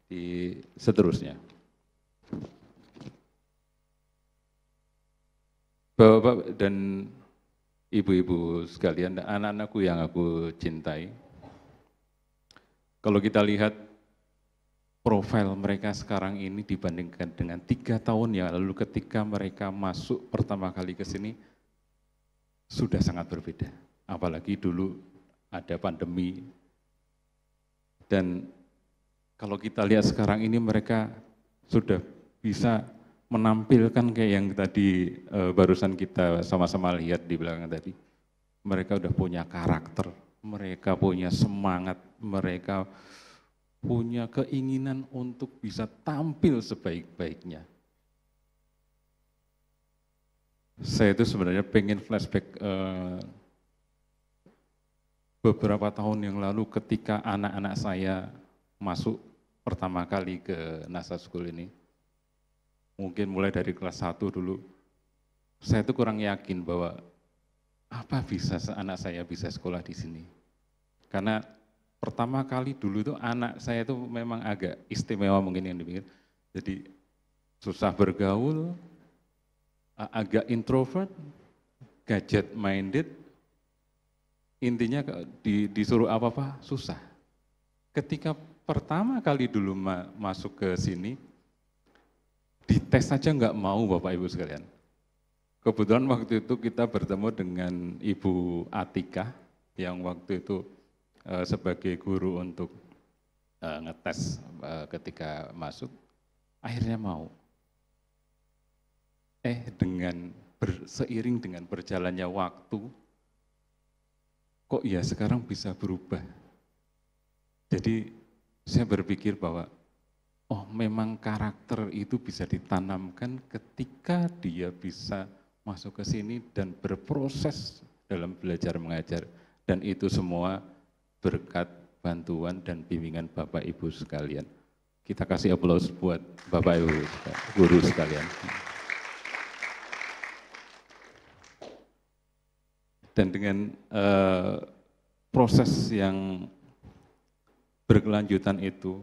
di seterusnya. Bapak dan ibu-ibu sekalian, anak-anakku yang aku cintai, kalau kita lihat profil mereka sekarang ini dibandingkan dengan 3 tahun yang lalu ketika mereka masuk pertama kali ke sini, sudah sangat berbeda. Apalagi dulu ada pandemi. Dan kalau kita lihat sekarang ini mereka sudah bisa menampilkan kayak yang tadi barusan kita sama-sama lihat di belakang tadi. Mereka udah punya karakter, mereka punya semangat, mereka punya keinginan untuk bisa tampil sebaik-baiknya. Saya itu sebenarnya pengen flashback beberapa tahun yang lalu ketika anak-anak saya masuk pertama kali ke NASA School ini. Mungkin mulai dari kelas 1 dulu, saya itu kurang yakin bahwa apa bisa anak saya bisa sekolah di sini. Karena pertama kali dulu itu anak saya itu memang agak istimewa mungkin yang dipikir. Jadi susah bergaul, agak introvert, gadget minded, intinya disuruh apa-apa susah. Ketika pertama kali dulu masuk ke sini, dites saja nggak mau Bapak Ibu sekalian. Kebetulan waktu itu kita bertemu dengan Ibu Atika yang waktu itu sebagai guru untuk ngetes ketika masuk, akhirnya mau. Seiring dengan berjalannya waktu, kok ya sekarang bisa berubah. Jadi saya berpikir bahwa oh memang karakter itu bisa ditanamkan ketika dia bisa masuk ke sini dan berproses dalam belajar mengajar. Dan itu semua berkat bantuan dan bimbingan Bapak Ibu sekalian. Kita kasih aplaus buat Bapak Ibu guru sekalian. Dan dengan proses yang berkelanjutan itu,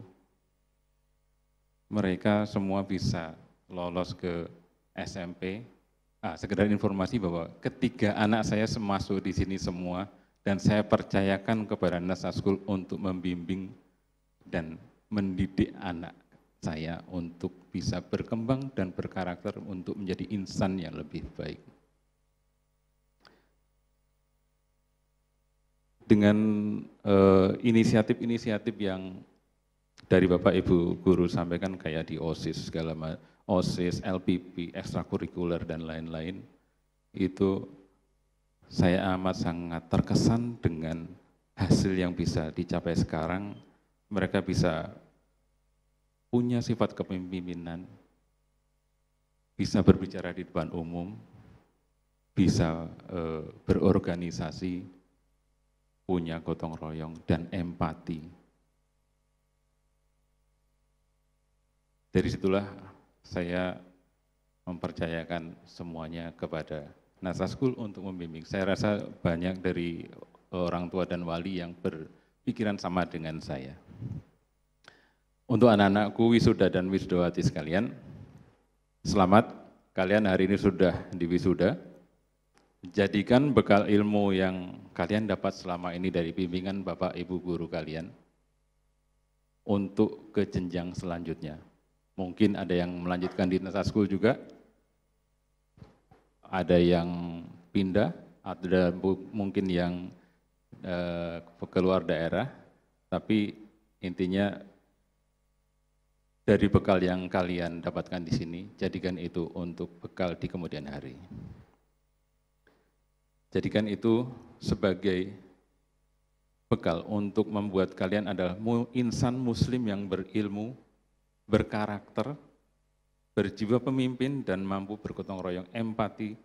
mereka semua bisa lolos ke SMP. Sekedar informasi bahwa ketiga anak saya masuk di sini semua Dan saya percayakan kepada Nasa School untuk membimbing dan mendidik anak saya untuk bisa berkembang dan berkarakter untuk menjadi insan yang lebih baik. Dengan inisiatif-inisiatif yang dari Bapak Ibu Guru sampaikan kayak di OSIS, OSIS, LPP, ekstrakurikuler dan lain-lain, itu saya amat sangat terkesan dengan hasil yang bisa dicapai sekarang. Mereka bisa punya sifat kepemimpinan, bisa berbicara di depan umum, bisa berorganisasi, punya gotong royong dan empati. Dari situlah saya mempercayakan semuanya kepada Nasa School untuk membimbing. Saya rasa banyak dari orang tua dan wali yang berpikiran sama dengan saya. Untuk anak-anakku wisuda dan wisudawati sekalian, selamat, kalian hari ini sudah diwisuda. Jadikan bekal ilmu yang kalian dapat selama ini dari bimbingan Bapak Ibu Guru kalian untuk ke jenjang selanjutnya. Mungkin ada yang melanjutkan di Nasa School juga, ada yang pindah, ada mungkin yang keluar daerah, tapi intinya dari bekal yang kalian dapatkan di sini, jadikan itu untuk bekal di kemudian hari. Jadikan itu sebagai bekal untuk membuat kalian adalah insan muslim yang berilmu, berkarakter, berjiwa pemimpin dan mampu bergotong royong, empati,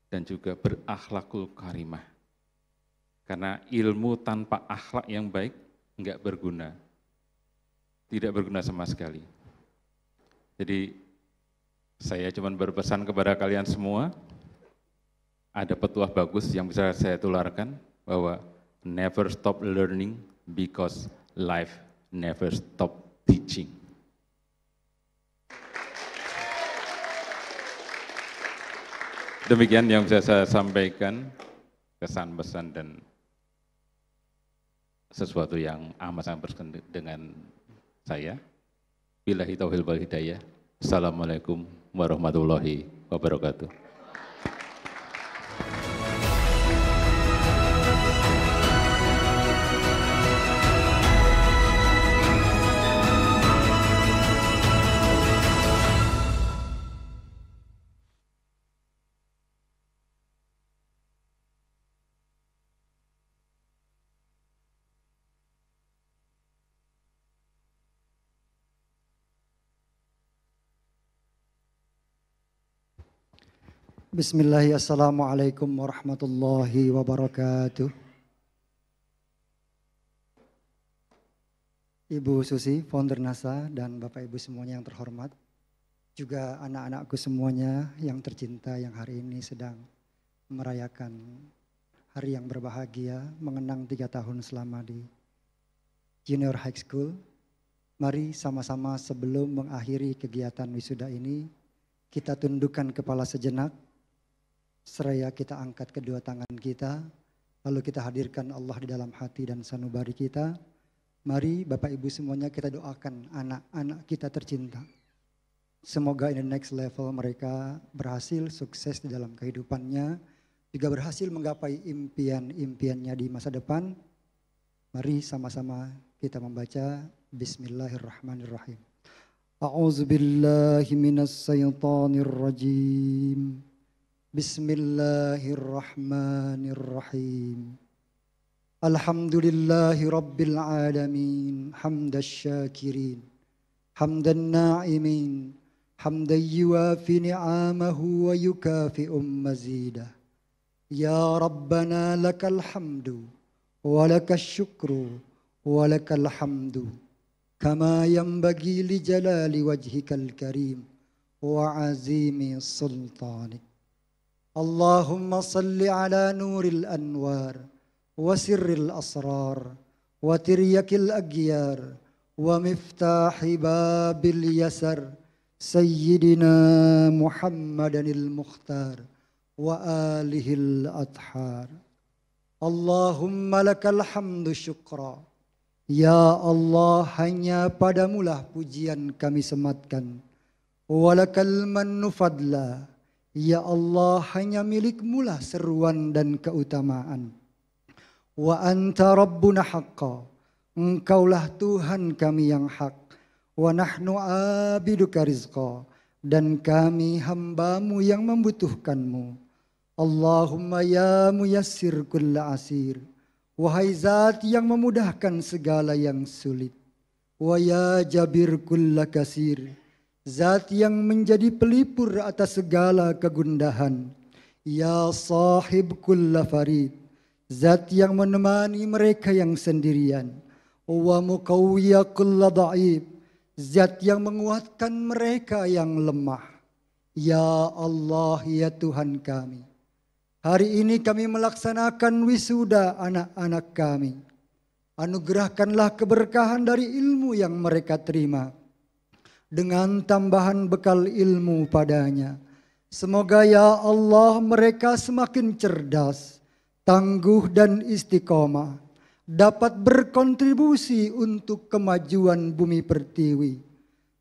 dan juga berakhlakul karimah. Karena ilmu tanpa akhlak yang baik enggak berguna, tidak berguna sama sekali. Jadi saya cuma berpesan kepada kalian semua, ada petuah bagus yang bisa saya tularkan bahwa never stop learning because life never stop teaching. Demikian yang bisa saya sampaikan, kesan-pesan dan sesuatu yang amat sangat berkenan dengan saya. Billahi taufiq wal hidayah. Assalamualaikum warahmatullahi wabarakatuh. Bismillahirrahmanirrahim. Assalamualaikum warahmatullahi wabarakatuh. Ibu Susi, founder NASA, dan Bapak Ibu semuanya yang terhormat, juga anak-anakku semuanya yang tercinta yang hari ini sedang merayakan hari yang berbahagia, mengenang 3 tahun selama di Junior High School. Mari sama-sama sebelum mengakhiri kegiatan wisuda ini, kita tundukkan kepala sejenak, seraya kita angkat kedua tangan kita, lalu kita hadirkan Allah di dalam hati dan sanubari kita. Mari Bapak Ibu semuanya kita doakan anak-anak kita tercinta. Semoga in the next level mereka berhasil, sukses di dalam kehidupannya, juga berhasil menggapai impian-impiannya di masa depan. Mari sama-sama kita membaca Bismillahirrahmanirrahim. A'udzu billahi minas syaitonir rajim. Bismillahirrahmanirrahim. Alhamdulillahi rabbil alamin, hamdash syakirin, hamdan na'imin, hamdan yuwafi ni'amahu wa yukafi'u mazidah. Ya Rabbana lakal hamdu wa lakal syukru wa lakal hamdu kama yanbaghi li jalali wajhikal karim wa azimi sultanik. Allahumma salli ala nuril anwar wa sirril asrar wa tiryakil aghyar wa miftahi babil yasar sayyidina Muhammadanil mukhtar wa alihil athhar. Allahumma lakal hamdu syukra. Ya Allah, hanya padamulah pujian kami sematkan. Walakal mannu fadla. Ya Allah, hanya milikmulah seruan dan keutamaan. Wa anta rabbuna haqqa. Engkaulah Tuhan kami yang hak. Wa nahnu abiduka rizqa. Dan kami hambamu yang membutuhkanmu. Allahumma ya muyassir kulla asir. Wahai zat yang memudahkan segala yang sulit. Wa ya jabir kulla kasir. Zat yang menjadi pelipur atas segala kegundahan. Ya sahib kulla farid. Zat yang menemani mereka yang sendirian. Wa muqawwiya kulla da'ib. Zat yang menguatkan mereka yang lemah. Ya Allah, ya Tuhan kami. Hari ini kami melaksanakan wisuda anak-anak kami. Anugerahkanlah keberkahan dari ilmu yang mereka terima. Dengan tambahan bekal ilmu padanya. Semoga ya Allah mereka semakin cerdas, tangguh dan istiqomah. Dapat berkontribusi untuk kemajuan bumi pertiwi.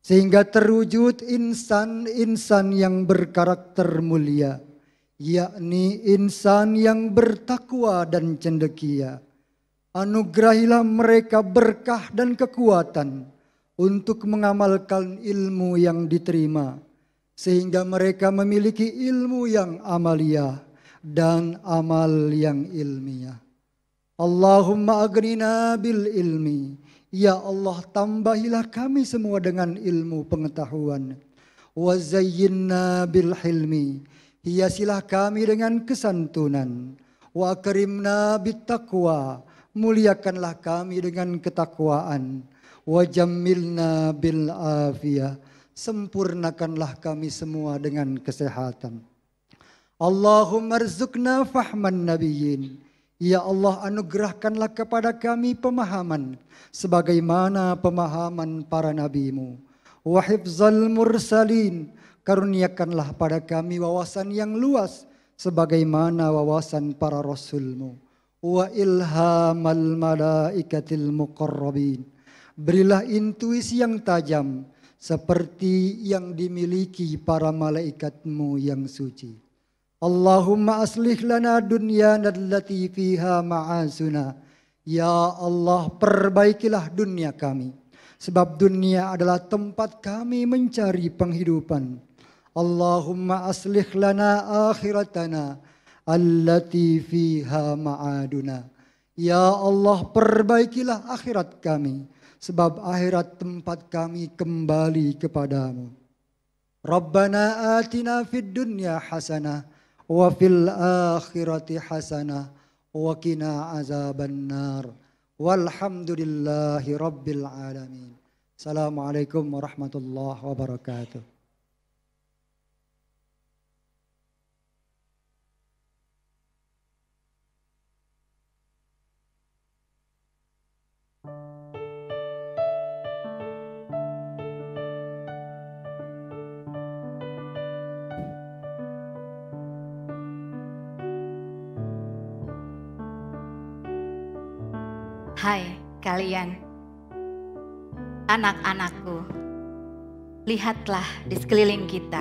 Sehingga terwujud insan-insan yang berkarakter mulia. Yakni insan yang bertakwa dan cendekia. Anugerahilah mereka berkah dan kekuatan untuk mengamalkan ilmu yang diterima, sehingga mereka memiliki ilmu yang amaliyah dan amal yang ilmiah. Allahumma aghnina bil ilmi. Ya Allah, tambahilah kami semua dengan ilmu pengetahuan. Wa zayyinna bil hilmi. Hiasilah kami dengan kesantunan. Wa akrimna bittaqwa. Muliakanlah kami dengan ketakwaan. Wa jammilna bil afiyah. Sempurnakanlah kami semua dengan kesehatan. Allahumma rzuqna fahman nabiyyin. Ya Allah, anugerahkanlah kepada kami pemahaman sebagaimana pemahaman para nabimu. Wa hifzal mursalin. Karuniakanlah pada kami wawasan yang luas sebagaimana wawasan para rasulmu. Wa ilhamal malaikatil muqarrabin. Berilah intuisi yang tajam seperti yang dimiliki para malaikatmu yang suci. Allahumma aslih lana dunyana allati fiha ma'asuna. Ya Allah, perbaikilah dunia kami. Sebab dunia adalah tempat kami mencari penghidupan. Allahumma aslih lana akhiratana allati fiha ma'aduna. Ya Allah, perbaikilah akhirat kami. Sebab akhirat tempat kami kembali kepadamu. Rabbana atina fid dunya hasanah. Wa fil akhirati hasanah. Wa qina azaban nar. Walhamdulillahi rabbil alamin. Assalamualaikum warahmatullahi wabarakatuh. Hai kalian, anak-anakku, lihatlah di sekeliling kita.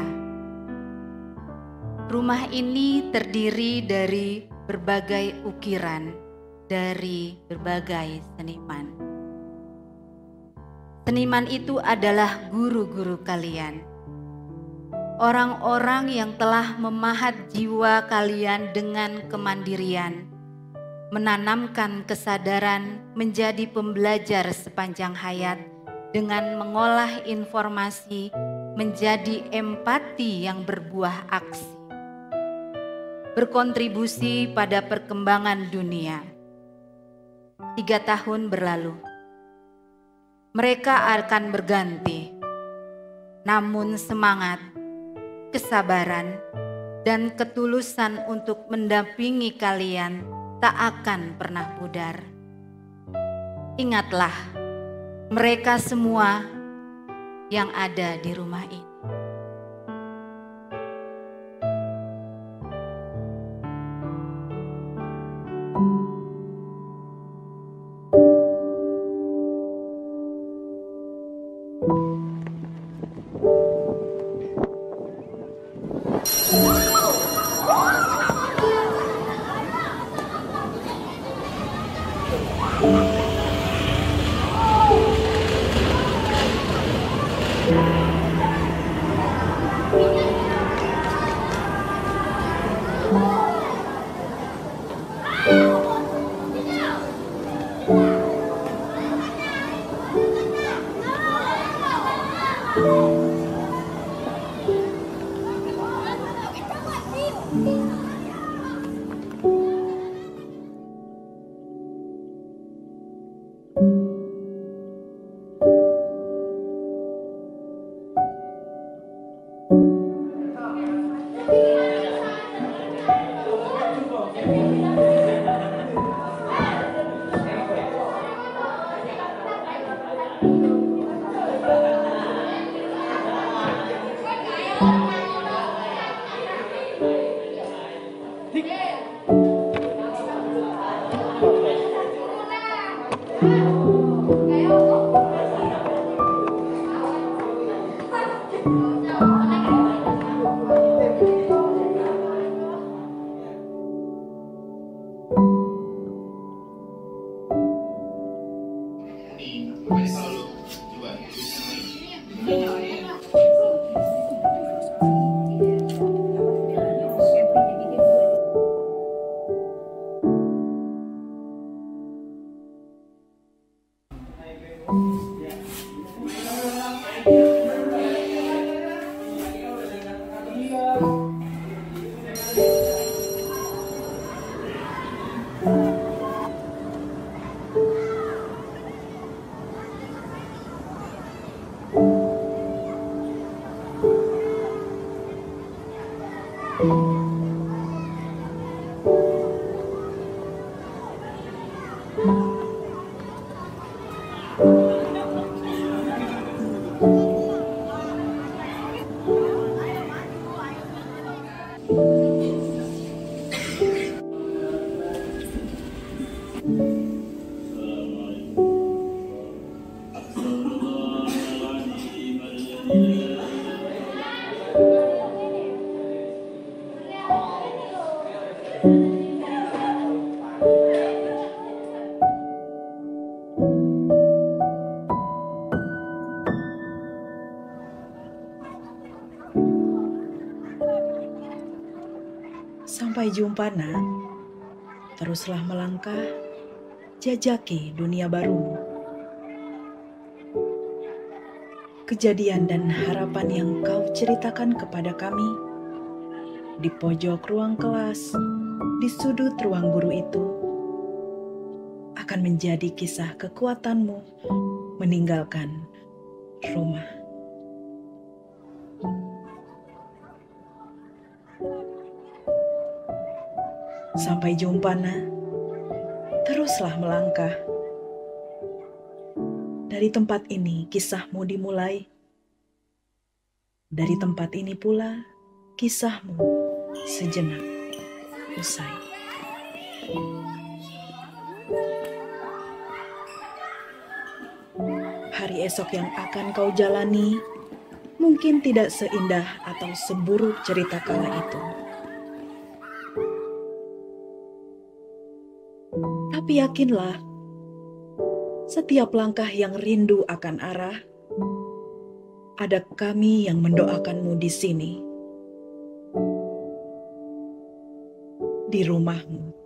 Rumah ini terdiri dari berbagai ukiran, dari berbagai seniman. Seniman itu adalah guru-guru kalian. Orang-orang yang telah memahat jiwa kalian dengan kemandirian, menanamkan kesadaran menjadi pembelajar sepanjang hayat dengan mengolah informasi menjadi empati yang berbuah aksi. Berkontribusi pada perkembangan dunia. 3 tahun berlalu. Mereka akan berganti. Namun semangat, kesabaran, dan ketulusan untuk mendampingi kalian tak akan pernah pudar. Ingatlah, mereka semua yang ada di rumah ini. Sampai jumpa nak, teruslah melangkah, jajaki dunia baru. Kejadian dan harapan yang kau ceritakan kepada kami di pojok ruang kelas, di sudut ruang guru itu, akan menjadi kisah kekuatanmu meninggalkan rumah. Sampai jumpa nak, teruslah melangkah. Dari tempat ini kisahmu dimulai. Dari tempat ini pula kisahmu sejenak usai. Hari esok yang akan kau jalani mungkin tidak seindah atau seburuk cerita kala itu. Tapi yakinlah, setiap langkah yang rindu akan arah, ada kami yang mendoakanmu di sini, di rumahmu.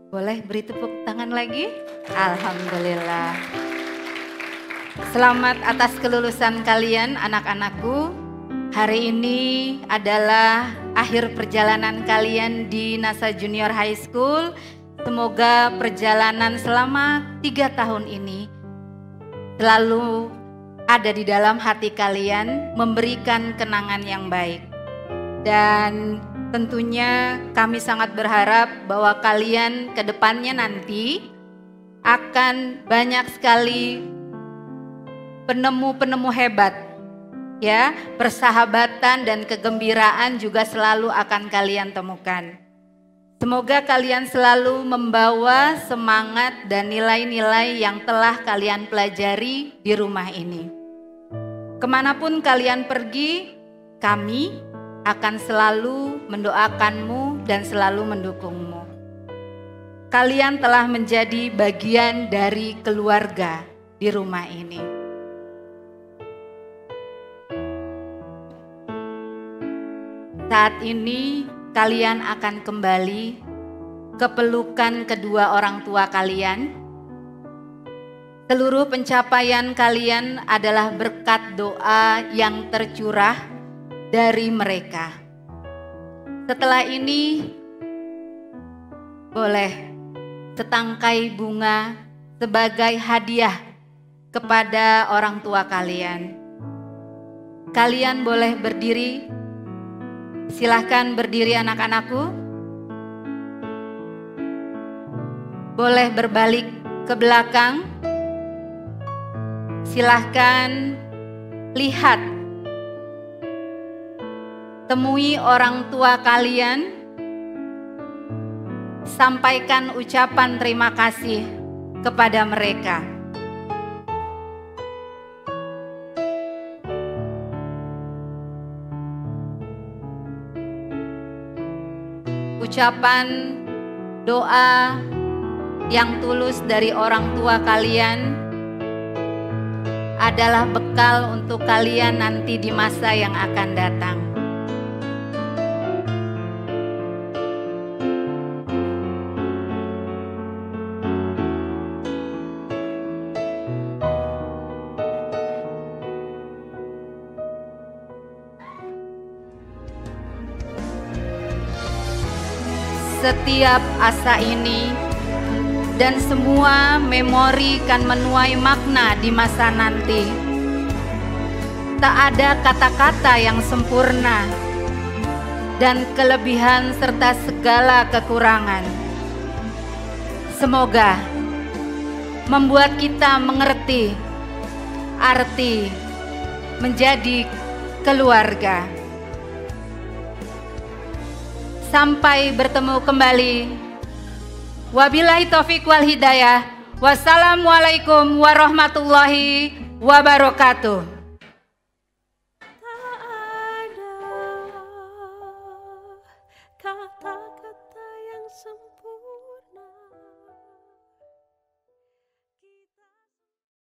Boleh beri tepuk tangan lagi? Alhamdulillah. Selamat atas kelulusan kalian anak-anakku. Hari ini adalah akhir perjalanan kalian di NASA Junior High School. Semoga perjalanan selama 3 tahun ini selalu ada di dalam hati kalian, memberikan kenangan yang baik. Dan tentunya kami sangat berharap bahwa kalian ke depannya nanti akan banyak sekali penemu-penemu hebat. Ya, persahabatan dan kegembiraan juga selalu akan kalian temukan. Semoga kalian selalu membawa semangat dan nilai-nilai yang telah kalian pelajari di rumah ini. Kemanapun kalian pergi, kami akan selalu mendoakanmu dan selalu mendukungmu. Kalian telah menjadi bagian dari keluarga di rumah ini. Saat ini kalian akan kembali ke pelukan kedua orang tua kalian. Seluruh pencapaian kalian adalah berkat doa yang tercurah dari mereka. Setelah ini, boleh setangkai bunga sebagai hadiah kepada orang tua kalian. Kalian boleh berdiri. Silahkan berdiri anak-anakku. Boleh berbalik ke belakang. Silahkan lihat. Temui orang tua kalian. Sampaikan ucapan terima kasih kepada mereka. Ucapan doa yang tulus dari orang tua kalian adalah bekal untuk kalian nanti di masa yang akan datang. Setiap asa ini dan semua memori kan menuai makna di masa nanti. Tak ada kata-kata yang sempurna dan kelebihan serta segala kekurangan. Semoga membuat kita mengerti arti menjadi keluarga. Sampai bertemu kembali. Wabillahi taufiq wal hidayah. Wassalamualaikum warahmatullahi wabarakatuh.